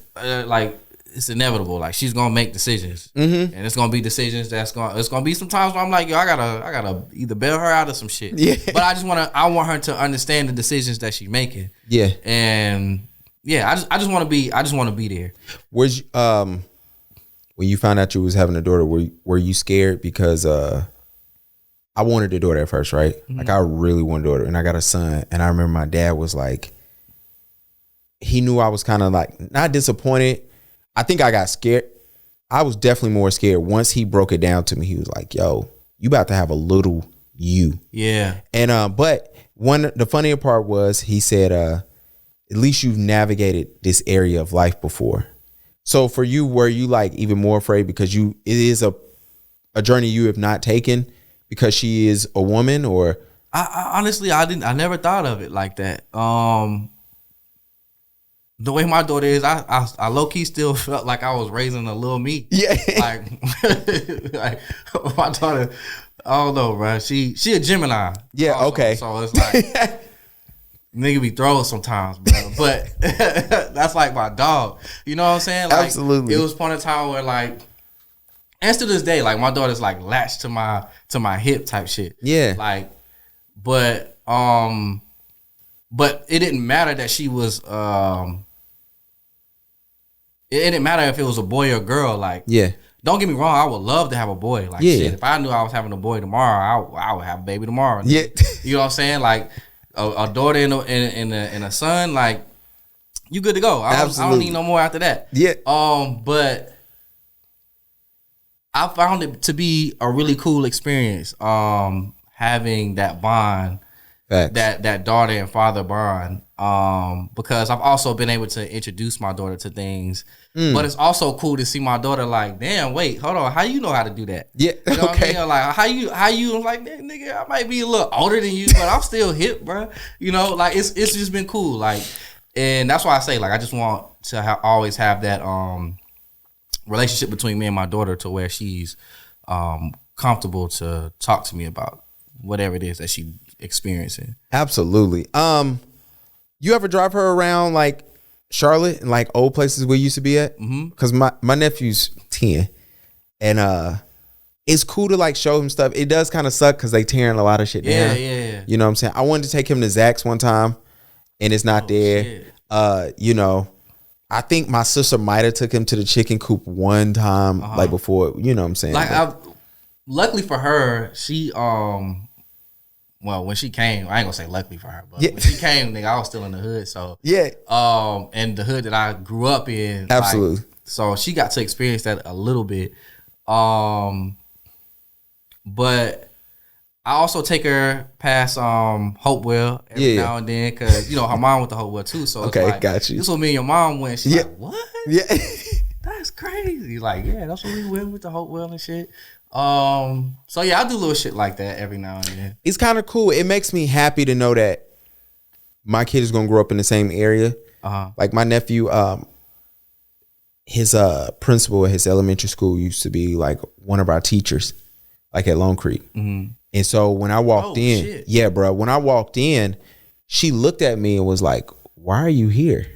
[SPEAKER 1] it's inevitable. Like, she's gonna make decisions, and it's gonna be decisions it's gonna be some times where I'm like, yo, I gotta either bail her out of some shit. Yeah. But I want her to understand the decisions that she's making. Yeah. And I just want to be there.
[SPEAKER 2] Was when you found out you was having a daughter, were you scared? Because I wanted a daughter at first, right? Mm-hmm. Like, I really wanted a daughter, and I got a son, and I remember my dad was like, he knew I was kind of like not disappointed. I think I got scared. I was definitely more scared once he broke it down to me. He was like, yo, you about to have a little you. Yeah. And but the funnier part was he said, at least you've navigated this area of life before. So for you, were you like even more afraid because it is a journey you have not taken because she is a woman? Or
[SPEAKER 1] I honestly, I never thought of it like that. The way my daughter is, I low key still felt like I was raising a little me. Yeah. Like my daughter, I don't know, bro. She a Gemini. Yeah. Also, okay. So it's like nigga be throwing sometimes, bro. But that's like my dog. You know what I'm saying? Like, absolutely. It was point of time where like, and to this day, like my daughter's like latched to my hip type shit. Yeah. Like, but it didn't matter that she was it didn't matter if it was a boy or girl. Like, yeah. Don't get me wrong, I would love to have a boy. Like, shit, if I knew I was having a boy tomorrow, I would have a baby tomorrow. Yeah. You know what I'm saying? Like, a daughter and a son, like, you good to go. I don't need no more after that. Yeah. But I found it to be a really cool experience. Having that bond, that daughter and father bond. Because I've also been able to introduce my daughter to things. But it's also cool to see my daughter like, damn, wait, hold on, how you know how to do that? Yeah, you know what I mean? Like, how you like, nigga, I might be a little older than you, but I'm still hip, bro. You know, like it's just been cool, like, and that's why I say, like, I just want to always have that relationship between me and my daughter to where she's comfortable to talk to me about whatever it is that she's experiencing.
[SPEAKER 2] Absolutely. You ever drive her around like Charlotte and like old places we used to be at? Because my nephew's 10, and it's cool to like show him stuff. It does kind of suck because they tearing a lot of shit down. Yeah. You know what I'm saying? I wanted to take him to Zach's one time, and it's not there. Shit. You know, I think my sister might have took him to the chicken coop one time, like before. You know what I'm saying?
[SPEAKER 1] Like, luckily for her, she well, when she came, I ain't gonna say luckily for her, but when she came, nigga, I was still in the hood. So and the hood that I grew up in, absolutely. Like, so she got to experience that a little bit. But I also take her past Hopewell every now and then because her mom went to Hopewell too. So it's like, got you. This is what me and your mom went. She's like, what? Yeah, that's crazy. Like, yeah, that's what we went with the Hopewell and shit. So yeah, I do little shit like that every now and then.
[SPEAKER 2] It's kind of cool. It makes me happy to know that my kid is gonna grow up in the same area. Like my nephew, his principal at his elementary school used to be like one of our teachers, like at Lone Creek. And so when I walked in, when I walked in, she looked at me and was like, "Why are you here?"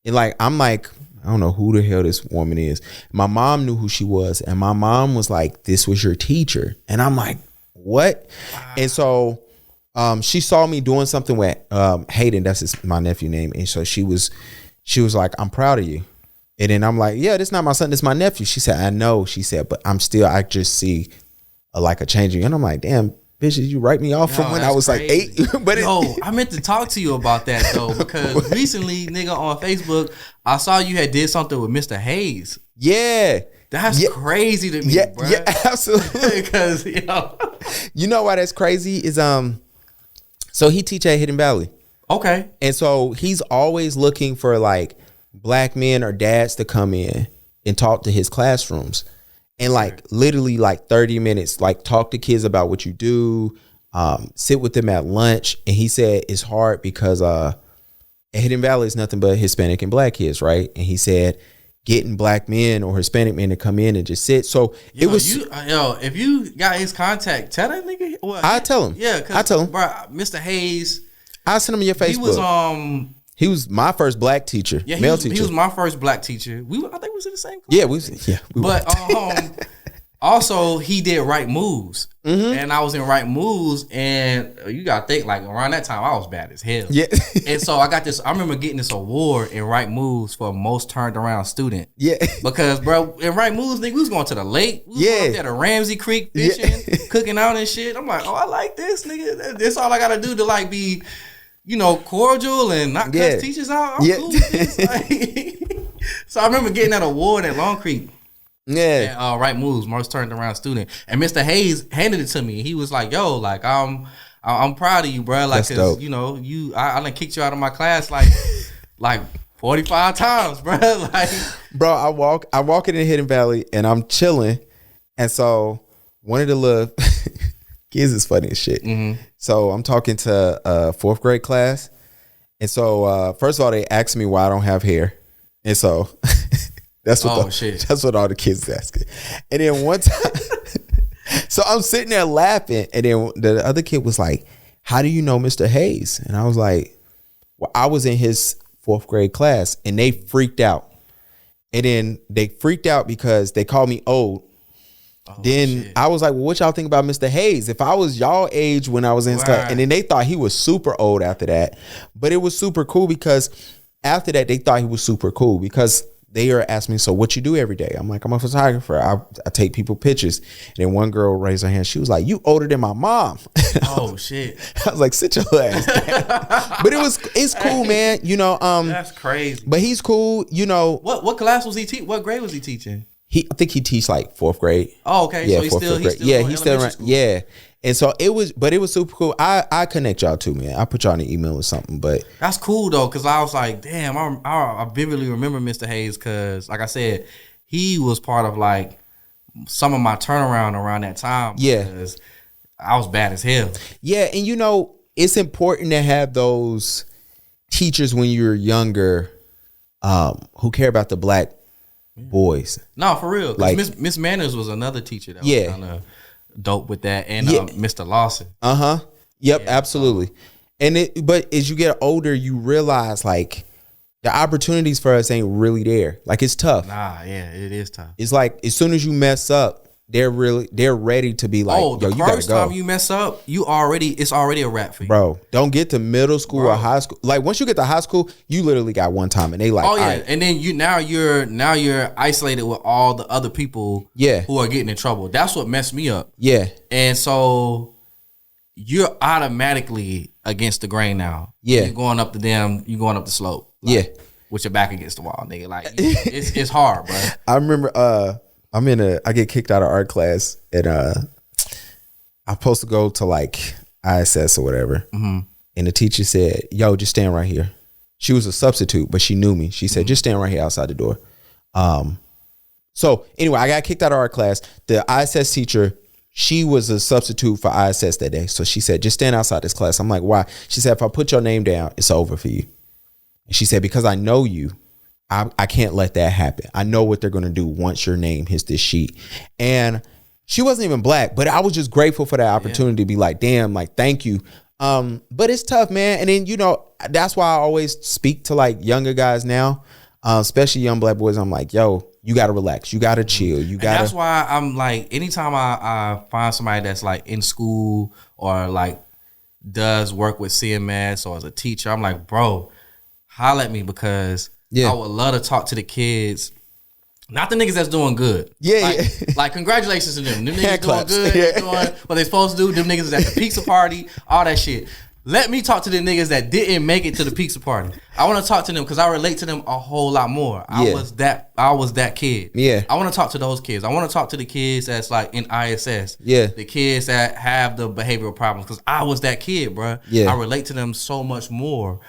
[SPEAKER 2] And like, I'm like, I don't know who the hell this woman is. My mom knew who she was, and my mom was like, "This was your teacher," and I'm like, "What?" Wow. And so she saw me doing something with Hayden. That's my nephew name, and so she was like, "I'm proud of you." And then I'm like, "Yeah, this is not my son, this is my nephew." She said, "I know." She said, "But I just see a change in you." And I'm like, "Damn, bitch, did you write me off from when I was crazy. Like 8?" But
[SPEAKER 1] I meant to talk to you about that though, because recently, nigga, on Facebook, I saw you had did something with Mr. Hayes. Yeah. That's crazy to me, bro. Yeah, absolutely. Because,
[SPEAKER 2] you know why that's crazy is so he teach at Hidden Valley. Okay. And so he's always looking for like black men or dads to come in and talk to his classrooms. and like literally like 30 minutes, like talk to kids about what you do, sit with them at lunch. And he said it's hard because Hidden Valley is nothing but Hispanic and black kids, right? And he said getting black men or Hispanic men to come in and just sit. So it was
[SPEAKER 1] if you got his contact, tell that nigga. Well,
[SPEAKER 2] I tell him.
[SPEAKER 1] Yeah,
[SPEAKER 2] I tell him,
[SPEAKER 1] bro. Mr. Hayes,
[SPEAKER 2] I sent him your Facebook. He was my first black teacher, male teacher.
[SPEAKER 1] He was my first black teacher. I think we was in the same class.
[SPEAKER 2] Yeah, we
[SPEAKER 1] but also he did Right Moves, and I was in Right Moves, and you gotta think like around that time I was bad as hell.
[SPEAKER 2] Yeah,
[SPEAKER 1] and so I got this. I remember getting this award in Right Moves for most turned around student.
[SPEAKER 2] Yeah,
[SPEAKER 1] because bro, in Right Moves, nigga, we was going to the lake. We was going up there to Ramsey Creek fishing, cooking out and shit. I'm like, oh, I like this, nigga. That's all I gotta do to like be, cordial and not cuss teachers out. I'm cool with this. Like, so I remember getting that award at Long Creek.
[SPEAKER 2] Yeah.
[SPEAKER 1] And, Right Moves, most turned around student. And Mr. Hayes handed it to me. He was like, yo, like, I'm proud of you, bro. Like, cause, I done kicked you out of my class like 45 times, bro. Like,
[SPEAKER 2] bro, I walk in the Hidden Valley and I'm chilling. And so one of the little kids is funny as shit. Mm-hmm. So I'm talking to a 4th grade class. And so, first of all, they asked me why I don't have hair. And so that's what all the kids asking. And then one time, so I'm sitting there laughing, and then the other kid was like, "How do you know Mr. Hayes?" And I was like, "Well, I was in his 4th grade class," and they freaked out. And then they freaked out because they called me old. Then I was like, "Well, what y'all think about Mr. Hayes?" If I was y'all age when I was in class, and then they thought he was super old after that, but it was super cool because after that they thought he was super cool because they are asking me, so what you do every day? I'm like, I'm a photographer. I take people pictures. And then one girl raised her hand. She was like, you older than my mom.
[SPEAKER 1] Oh, shit.
[SPEAKER 2] I was like, sit your ass down. But it's cool, man.
[SPEAKER 1] That's crazy.
[SPEAKER 2] But he's cool.
[SPEAKER 1] What class was he teaching? What grade was he teaching?
[SPEAKER 2] I think he teach like 4th grade.
[SPEAKER 1] Oh, okay.
[SPEAKER 2] Yeah,
[SPEAKER 1] so he's still around.
[SPEAKER 2] School. Yeah. And so it was super cool. I connect y'all too, man. I put y'all in an email or something, but
[SPEAKER 1] that's cool though, because I was like, damn, I vividly remember Mr. Hayes because, like I said, he was part of like some of my turnaround around that time.
[SPEAKER 2] Yeah,
[SPEAKER 1] because I was bad as hell.
[SPEAKER 2] Yeah, and it's important to have those teachers when you're younger, who care about the black boys.
[SPEAKER 1] No, for real. Like Miss Manners was another teacher that was kind of dope with that, and Mr. Lawson.
[SPEAKER 2] Yep, yeah, absolutely. But as you get older, you realize like the opportunities for us ain't really there. Like it's tough.
[SPEAKER 1] Nah, yeah, it is tough.
[SPEAKER 2] It's like as soon as you mess up, they're ready to be like, yo, you gotta go.
[SPEAKER 1] First time you mess up, it's already a wrap for you,
[SPEAKER 2] bro. Don't get to middle school or high school. Like once you get to high school, you literally got one time, and they like,
[SPEAKER 1] oh yeah,
[SPEAKER 2] right.
[SPEAKER 1] And then you're isolated with all the other people, who are getting in trouble. That's what messed me up.
[SPEAKER 2] Yeah,
[SPEAKER 1] and so you're automatically against the grain now.
[SPEAKER 2] Yeah,
[SPEAKER 1] you're going up the slope.
[SPEAKER 2] Like,
[SPEAKER 1] with your back against the wall, nigga. Like it's hard, bro.
[SPEAKER 2] I remember, I get kicked out of art class and I'm supposed to go to like ISS or whatever. Mm-hmm. And the teacher said, yo, just stand right here. She was a substitute, but she knew me. She said, just stand right here outside the door. So anyway, I got kicked out of art class. The ISS teacher, she was a substitute for ISS that day. So she said, just stand outside this class. I'm like, why? She said, if I put your name down, it's over for you. And she said, because I know you. I can't let that happen. I know what they're going to do once your name hits this sheet. And she wasn't even black, but I was just grateful for that opportunity to be like, damn, like, thank you. But it's tough, man. And then, that's why I always speak to like younger guys now, especially young black boys. I'm like, yo, you got to relax. You got to chill. You got to.
[SPEAKER 1] That's why I'm like, anytime I find somebody that's like in school or like does work with CMS or as a teacher, I'm like, bro, holla at me because I would love to talk to the kids, not the niggas that's doing good. Like congratulations to them. Them niggas doing good, doing what they supposed to do. Them niggas is at the pizza party, all that shit. Let me talk to the niggas that didn't make it to the pizza party. I want to talk to them because I relate to them a whole lot more. I was that kid. Yeah. I want to talk to those kids. I want to talk to the kids that's like in ISS. Yeah. The kids that have the behavioral problems because I was that kid, bro. Yeah. I relate to them so much more.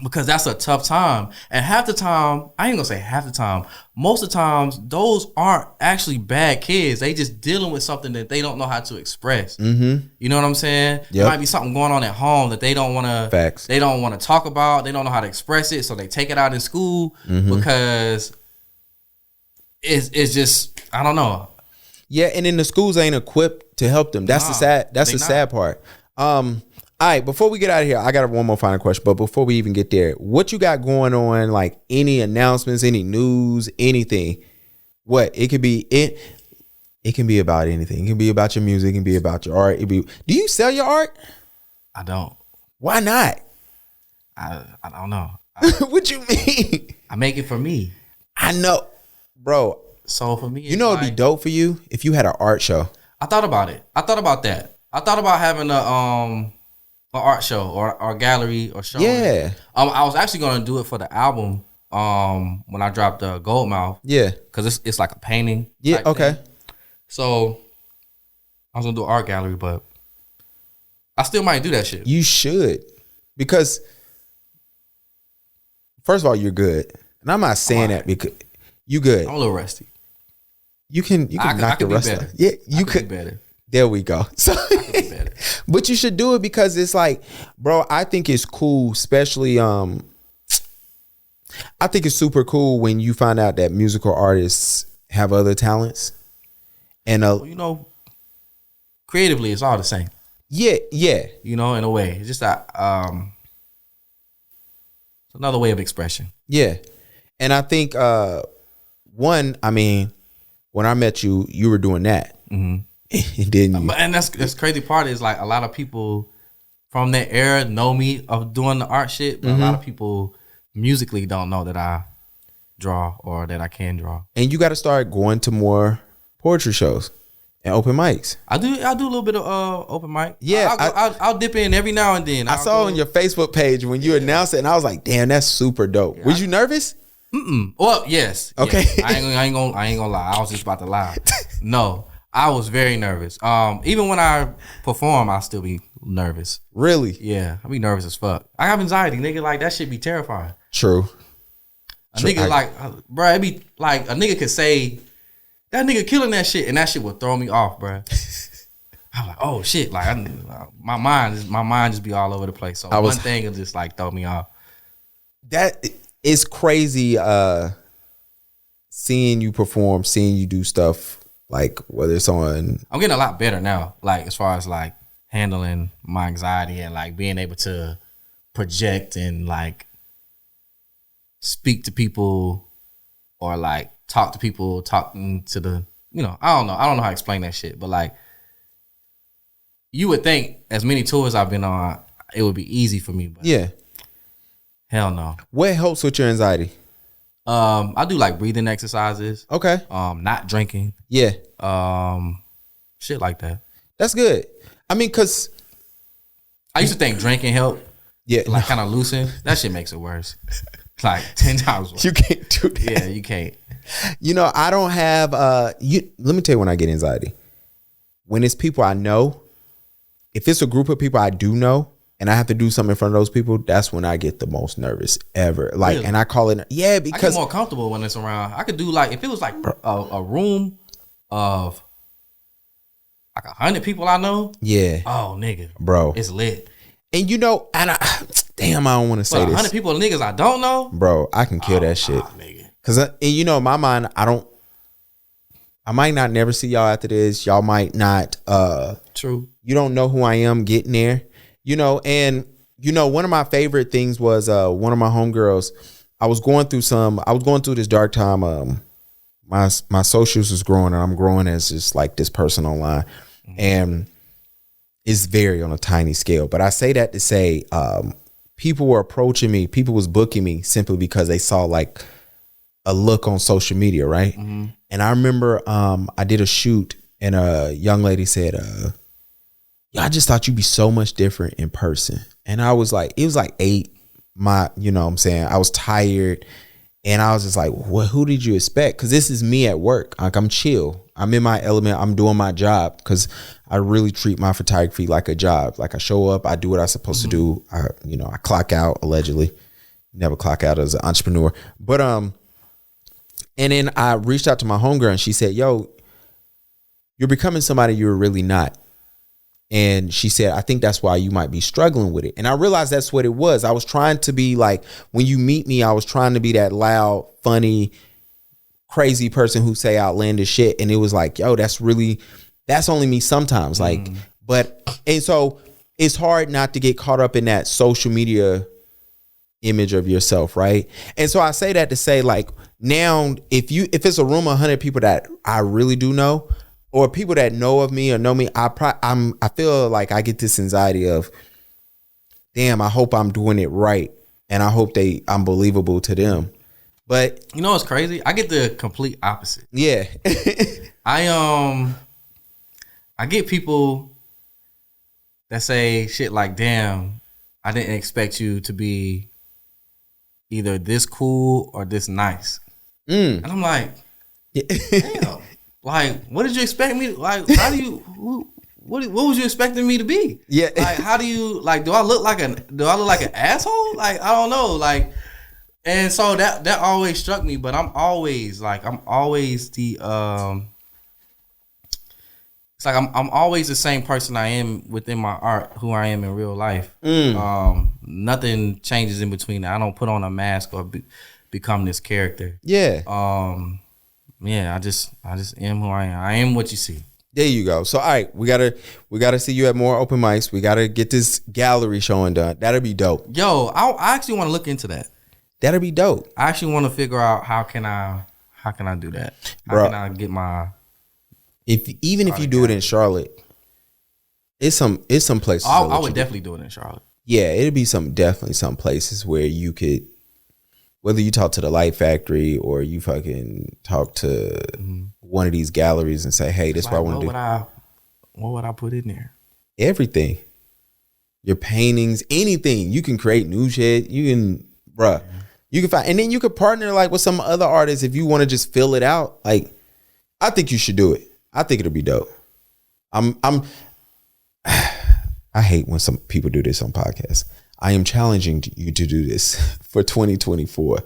[SPEAKER 1] because that's a tough time. And half the time, I ain't gonna say half the time, most of the times, those aren't actually bad kids. They just dealing with something that they don't know how to express. Mm-hmm. You know what I'm saying? Yep. There might be something going on at home that they don't want to. They don't want to talk about. They don't know how to express it, so they take it out in school because it's just, I don't know.
[SPEAKER 2] Yeah, and then the schools ain't equipped to help them. That's the sad part. All right, before we get out of here, I got one more final question. But before we even get there, what you got going on? Like any announcements, any news, anything? What it could be? It can be about anything. It can be about your music. It can be about your art. Do you sell your art?
[SPEAKER 1] I don't.
[SPEAKER 2] Why not?
[SPEAKER 1] I don't know.
[SPEAKER 2] What you mean?
[SPEAKER 1] I make it for me.
[SPEAKER 2] I know, bro.
[SPEAKER 1] So for me,
[SPEAKER 2] you know, it'd be dope for you if you had an art show.
[SPEAKER 1] I thought about it. I thought about that. I thought about having an art show or gallery or show.
[SPEAKER 2] Yeah.
[SPEAKER 1] I was actually gonna do it for the album. When I dropped the Gold Mouth.
[SPEAKER 2] Yeah.
[SPEAKER 1] Cause it's like a painting.
[SPEAKER 2] Yeah. Okay.
[SPEAKER 1] Thing. So I was gonna do an art gallery, but I still might do that shit.
[SPEAKER 2] You should, because first of all, you're good, and I'm not saying that because you good.
[SPEAKER 1] I'm a little rusty.
[SPEAKER 2] You can knock the rust out. Yeah, you could be better. There we go. So, but you should do it because it's like, bro, I think it's cool, especially I think it's super cool when you find out that musical artists have other talents. And
[SPEAKER 1] well, you know, creatively it's all the same.
[SPEAKER 2] Yeah.
[SPEAKER 1] You know, in a way. It's just that it's another way of expression.
[SPEAKER 2] Yeah. And I think one, I mean, when I met you, you were doing that. Mm-hmm. Didn't you?
[SPEAKER 1] And that's crazy part is like a lot of people from that era know me of doing the art shit, but a lot of people musically don't know that I draw or that I can draw.
[SPEAKER 2] And you got to start going to more poetry shows and open mics.
[SPEAKER 1] I do a little bit of open mic.
[SPEAKER 2] Yeah,
[SPEAKER 1] I'll dip in every now and then.
[SPEAKER 2] I saw on your Facebook page when you announced it, and I was like, "Damn, that's super dope." Yeah, was you nervous?
[SPEAKER 1] Well, yes.
[SPEAKER 2] Okay.
[SPEAKER 1] Yes. I ain't gonna lie. I was just about to lie. No. I was very nervous. Even when I perform, I'll still be nervous.
[SPEAKER 2] Really?
[SPEAKER 1] Yeah, I be nervous as fuck. I have anxiety, nigga. Like that shit be terrifying.
[SPEAKER 2] True.
[SPEAKER 1] Nigga, like, bro, it be like a nigga could say that nigga killing that shit, and that shit would throw me off, bro. I'm like, oh shit, like my mind just be all over the place. So one thing will just like throw me off.
[SPEAKER 2] That is crazy. Seeing you perform, seeing you do stuff. Like whether it's on,
[SPEAKER 1] I'm getting a lot better now. Like as far as like handling my anxiety and like being able to project and like speak to people or like talk to people, talking to the, you know, I don't know how to explain that shit, but like you would think as many tours I've been on, it would be easy for me. But
[SPEAKER 2] yeah,
[SPEAKER 1] hell no.
[SPEAKER 2] What helps with your anxiety?
[SPEAKER 1] I do like breathing exercises.
[SPEAKER 2] Okay.
[SPEAKER 1] Not drinking.
[SPEAKER 2] Yeah.
[SPEAKER 1] Shit like that.
[SPEAKER 2] That's good. I mean, cause
[SPEAKER 1] I used to think drinking helped.
[SPEAKER 2] Yeah.
[SPEAKER 1] Like kind of loosen. That shit makes it worse. Like 10 times worse.
[SPEAKER 2] You can't do that.
[SPEAKER 1] Yeah, you can't.
[SPEAKER 2] You know, I don't have let me tell you when I get anxiety. When it's people I know, if it's a group of people I do know, and I have to do something in front of those people, that's when I get the most nervous ever. Like, really? And I call it, because
[SPEAKER 1] I get more comfortable when it's around. I could do like, if it was like a room of like 100 people I know.
[SPEAKER 2] Yeah.
[SPEAKER 1] Oh, nigga.
[SPEAKER 2] Bro.
[SPEAKER 1] It's lit.
[SPEAKER 2] And you know, and damn, I don't want to say this.
[SPEAKER 1] 100 people, niggas I don't know.
[SPEAKER 2] Bro, I can kill that shit.
[SPEAKER 1] Nigga.
[SPEAKER 2] Cause you know, in my mind, I might not never see y'all after this. Y'all might not.
[SPEAKER 1] True.
[SPEAKER 2] You don't know who I am getting there. You know, and you know, one of my favorite things was one of my homegirls. I was going through this dark time. My socials was growing, and I'm growing as just like this person online, and it's very on a tiny scale. But I say that to say, people were approaching me, people was booking me simply because they saw like a look on social media, right? Mm-hmm. And I remember I did a shoot, and a young lady said, I just thought you'd be so much different in person. And I was like, it was like 8, you know what I'm saying? I was tired, and I was just like, well, who did you expect? Because this is me at work. Like, I'm chill. I'm in my element. I'm doing my job, because I really treat my photography like a job. Like, I show up, I do what I'm supposed to do. I clock out, allegedly. never clock out as an entrepreneur. But and then I reached out to my homegirl and she said, yo, you're becoming somebody you're really not. And she said, I think that's why you might be struggling with it. And I realized that's what it was. I was trying to be like, when you meet me, I was trying to be that loud, funny, crazy person who say outlandish shit. And it was like, yo, that's only me sometimes. Like, and so it's hard not to get caught up in that social media image of yourself, right? And so I say that to say, like, now if it's a room of 100 people that I really do know, or people that know of me or know me, I feel like I get this anxiety of, damn, I hope I'm doing it right, and I hope I'm believable to them. But
[SPEAKER 1] you know what's crazy? I get the complete opposite.
[SPEAKER 2] Yeah.
[SPEAKER 1] I get people that say shit like, damn, I didn't expect you to be either this cool or this nice. And I'm like, damn. Like, what did you expect me to, like, how do you, what was you expecting me to be?
[SPEAKER 2] Yeah.
[SPEAKER 1] Like, how do you, like, do I look like an asshole? Like, I don't know. Like, and so that always struck me, but I'm always the, it's like, I'm always the same person I am within my art, who I am in real life. Nothing changes in between that. I don't put on a mask or become this character.
[SPEAKER 2] Yeah.
[SPEAKER 1] Yeah, I just am who I am. I am what you see.
[SPEAKER 2] There you go. So all right, we gotta see you at more open mics. We gotta get this gallery showing done. That'll be dope.
[SPEAKER 1] Yo, I actually want to look into that.
[SPEAKER 2] That'll be dope.
[SPEAKER 1] I actually want to figure out how can I do that? How can I get my
[SPEAKER 2] if you do it in Charlotte, it's some places.
[SPEAKER 1] I would definitely do it in Charlotte.
[SPEAKER 2] Yeah, it'd be definitely some places where you could, whether you talk to the Light Factory or you fucking talk to one of these galleries and say, hey, this is what I want to do.
[SPEAKER 1] What would I put in there?
[SPEAKER 2] Everything. Your paintings, anything. You can create new shit. You can, you can find, and then you could partner like with some other artists if you want to just fill it out. Like, I think you should do it. I think it'll be dope. I hate when some people do this on podcasts. I am challenging you to do this for 2024.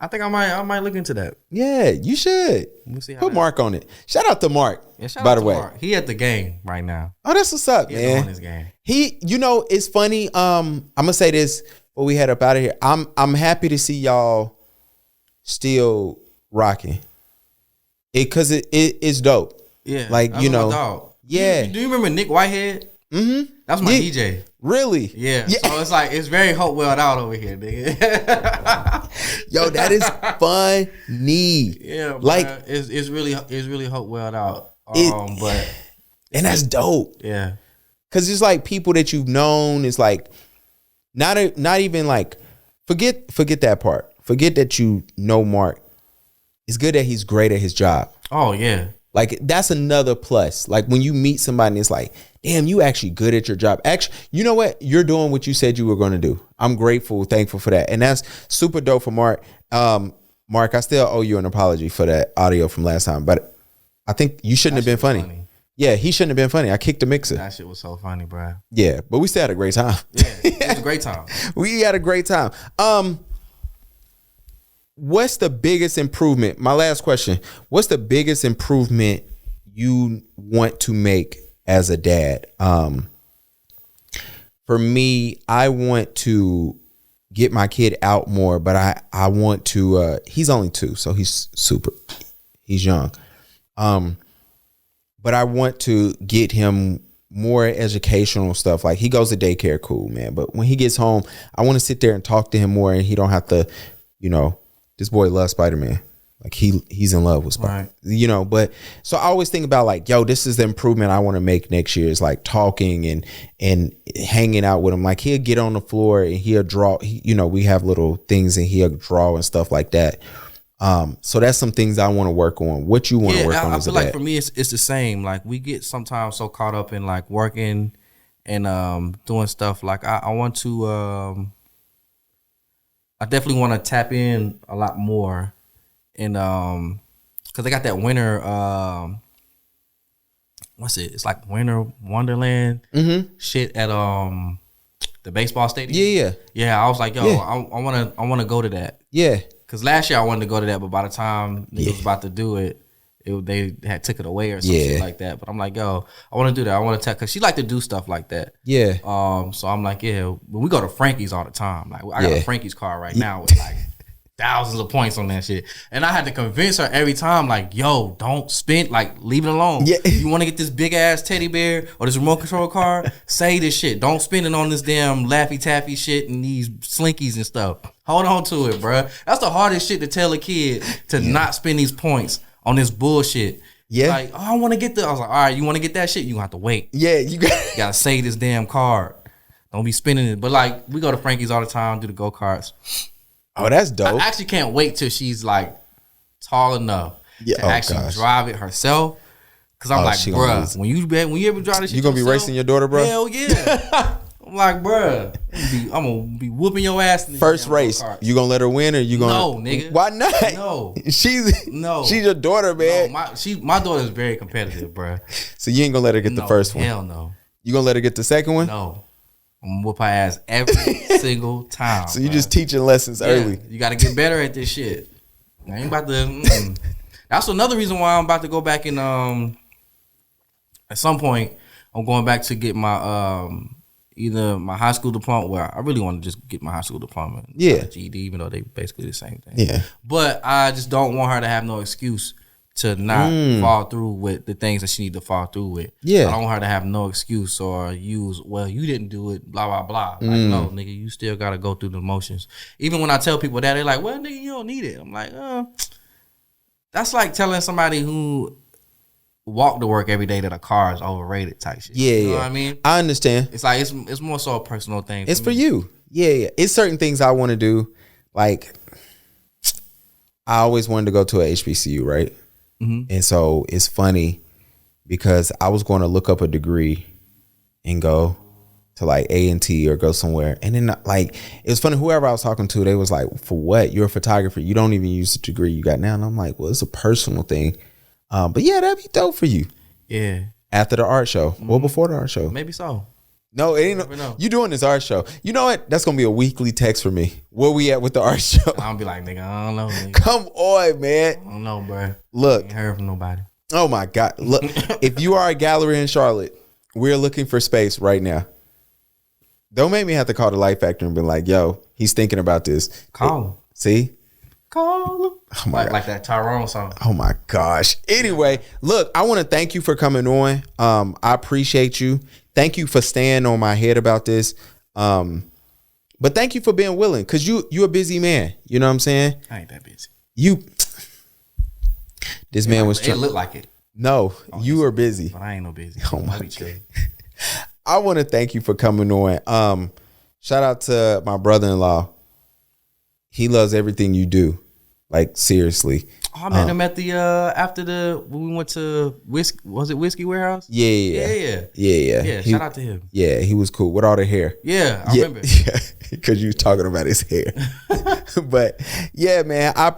[SPEAKER 1] I think I might look into that.
[SPEAKER 2] Yeah, you should.
[SPEAKER 1] We'll see how
[SPEAKER 2] Put Mark on it. Shout out to Mark.
[SPEAKER 1] Yeah,
[SPEAKER 2] by the way,
[SPEAKER 1] Mark. He at the game right now.
[SPEAKER 2] Oh, that's what's up, man.
[SPEAKER 1] On his game.
[SPEAKER 2] He, it's funny. I'm gonna say this before we head up out of here. I'm happy to see y'all still rocking it because it's dope.
[SPEAKER 1] Yeah,
[SPEAKER 2] like
[SPEAKER 1] my dog.
[SPEAKER 2] Yeah.
[SPEAKER 1] Do you remember Nick Whitehead? Mm-hmm. That's my DJ.
[SPEAKER 2] Really?
[SPEAKER 1] Yeah. So it's very Hopewelled out over here, nigga.
[SPEAKER 2] Yo, that is funny.
[SPEAKER 1] Yeah,
[SPEAKER 2] like
[SPEAKER 1] it's really Hopewelled out.
[SPEAKER 2] And that's dope.
[SPEAKER 1] Yeah.
[SPEAKER 2] Cause it's like people that you've known. It's like not even like forget that part. Forget that you know Mark. It's good that he's great at his job.
[SPEAKER 1] Oh yeah.
[SPEAKER 2] Like that's another plus. Like when you meet somebody and it's like, damn, you actually good at your job. Actually, you know what? You're doing what you said you were going to do. I'm grateful, thankful for that. And that's super dope for Mark. Mark, I still owe you an apology for that audio from last time, but I think you shouldn't have been funny. Yeah, he shouldn't have been funny. I kicked the mixer.
[SPEAKER 1] That shit was so funny, bro.
[SPEAKER 2] Yeah, but we still had a great time.
[SPEAKER 1] Yeah, it was a great time.
[SPEAKER 2] We had a great time. What's the biggest improvement? My last question. What's the biggest improvement you want to make as a dad? For me, I want to get my kid out more, but I want to, he's only 2, so he's young. But I want to get him more educational stuff. Like he goes to daycare, cool, man. But when he gets home, I want to sit there and talk to him more and he don't have to, this boy loves Spider-Man. Like he's in love with Spider-Man,
[SPEAKER 1] right.
[SPEAKER 2] But so I always think about like, yo, this is the improvement I want to make next year is like talking and hanging out with him. Like he'll get on the floor and he'll draw, we have little things and he'll draw and stuff like that. So that's some things I want to work on. What you want to work on as a dad?
[SPEAKER 1] I feel like for me, it's the same. Like we get sometimes so caught up in like working and doing stuff. Like I want to, I definitely want to tap in a lot more. And because they got that winter, what's it? It's like Winter Wonderland shit at the baseball stadium.
[SPEAKER 2] Yeah.
[SPEAKER 1] I was like, yo, I want to go to that.
[SPEAKER 2] Yeah.
[SPEAKER 1] Because last year I wanted to go to that, but by the time niggas was about to do it, they had took it away or some shit like that. But I'm like, yo, I want to do that. I want to tell, because she like to do stuff like that.
[SPEAKER 2] Yeah.
[SPEAKER 1] So I'm like, yeah, but we go to Frankie's all the time. Like, I got a Frankie's card right now with like thousands of points on that shit. And I had to convince her every time, like, yo, don't spend, like, leave it alone. Yeah. You want to get this big ass teddy bear or this remote control car? Say this shit. Don't spend it on this damn Laffy Taffy shit and these slinkies and stuff. Hold on to it, bruh. That's the hardest shit to tell a kid, to not spend these points on this bullshit. Yeah. Like, oh, I want to get the. I was like, all right, you want to get that shit? You gonna have to wait.
[SPEAKER 2] Yeah, you
[SPEAKER 1] gotta save this damn card. Don't be spending it. But like, we go to Frankie's all the time, do the go karts.
[SPEAKER 2] Oh, that's dope.
[SPEAKER 1] I actually can't wait till she's like tall enough to actually drive it herself. Cause I'm like, bruh, when you ever drive this shit,
[SPEAKER 2] you gonna be racing your daughter, bro?
[SPEAKER 1] Hell yeah. I'm like, bruh, I'm gonna be whooping your ass. In
[SPEAKER 2] First race, you gonna let her win, or you gonna?
[SPEAKER 1] No, nigga.
[SPEAKER 2] Why not?
[SPEAKER 1] No,
[SPEAKER 2] she's your daughter, man.
[SPEAKER 1] No, my daughter is very competitive, bruh.
[SPEAKER 2] So you ain't gonna let her get the first one?
[SPEAKER 1] Hell no.
[SPEAKER 2] You gonna let her get the second one?
[SPEAKER 1] No. I'm gonna whoop her ass every single time.
[SPEAKER 2] So you just teaching lessons early.
[SPEAKER 1] You got to get better at this shit. I ain't about to. That's another reason why I'm about to go back and at some point I'm going back to get my either my high school diploma. Well, I really want to just get my high school diploma.
[SPEAKER 2] Yeah.
[SPEAKER 1] GED, even though they basically the same thing.
[SPEAKER 2] Yeah.
[SPEAKER 1] But I just don't want her to have no excuse to not fall through with the things that she need to fall through with. Yeah. I don't want her to have no excuse or use, well, you didn't do it, blah, blah, blah. Like, no, nigga, you still got to go through the motions. Even when I tell people that, they're like, well, nigga, you don't need it. I'm like, that's like telling somebody who walk to work every day that a car is overrated type shit.
[SPEAKER 2] Yeah,
[SPEAKER 1] you know what I mean?
[SPEAKER 2] I understand.
[SPEAKER 1] It's like, it's more so a personal thing.
[SPEAKER 2] It's for you. Yeah. It's certain things I want to do. Like, I always wanted to go to a HBCU, right? And so it's funny because I was going to look up a degree and go to like A&T or go somewhere. And then like, it was funny, whoever I was talking to, they was like, for what? You're a photographer. You don't even use the degree you got now. And I'm like, well, it's a personal thing. But yeah, that'd be dope for you.
[SPEAKER 1] Yeah.
[SPEAKER 2] After the art show or before the art show.
[SPEAKER 1] Maybe so.
[SPEAKER 2] No, it ain't. You doing this art show. You know what? That's going to be a weekly text for me. Where we at with the art show?
[SPEAKER 1] I'll be like, nigga, I don't know. Nigga.
[SPEAKER 2] Come on, man.
[SPEAKER 1] I don't know, bro.
[SPEAKER 2] Look.
[SPEAKER 1] I ain't heard from nobody.
[SPEAKER 2] Oh, my God. Look, if you are a gallery in Charlotte, we're looking for space right now. Don't make me have to call the Light Factor and be like, yo, he's thinking about this.
[SPEAKER 1] Call him.
[SPEAKER 2] See?
[SPEAKER 1] Call him. Oh my God. Like that Tyrone song.
[SPEAKER 2] Oh, my gosh. Anyway, look, I want to thank you for coming on. I appreciate you. Thank you for staying on my head about this. But thank you for being willing, because you're a busy man. You know what I'm saying?
[SPEAKER 1] I ain't that busy.
[SPEAKER 2] This man was
[SPEAKER 1] trying. It looked like it.
[SPEAKER 2] No, you are busy.
[SPEAKER 1] But I ain't no busy.
[SPEAKER 2] Oh my God. I want to thank you for coming on. Shout out to my brother-in-law. He loves everything you do. Like, seriously.
[SPEAKER 1] Oh, I met him at the when we went to Whiskey Warehouse?
[SPEAKER 2] Yeah.
[SPEAKER 1] Shout out to him.
[SPEAKER 2] Yeah, he was cool with all the hair.
[SPEAKER 1] Yeah, I remember.
[SPEAKER 2] Yeah, because you was talking about his hair. But yeah, man, I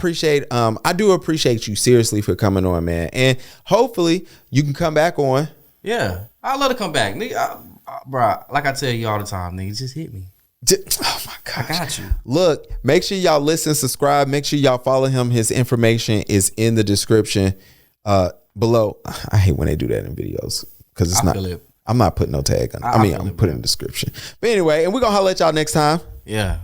[SPEAKER 2] do appreciate you seriously for coming on, man. And hopefully you can come back on.
[SPEAKER 1] Yeah, I'd love to come back. Nigga, bro, like I tell you all the time, nigga, just hit me.
[SPEAKER 2] Oh my gosh.
[SPEAKER 1] I got you.
[SPEAKER 2] Look, make sure y'all listen, subscribe. Make sure y'all follow him. His information is in the description below. I hate when they do that in videos because it's not. I'm not putting no tag on. I'm putting in the description. But anyway, and we're gonna holler at y'all next time.
[SPEAKER 1] Yeah.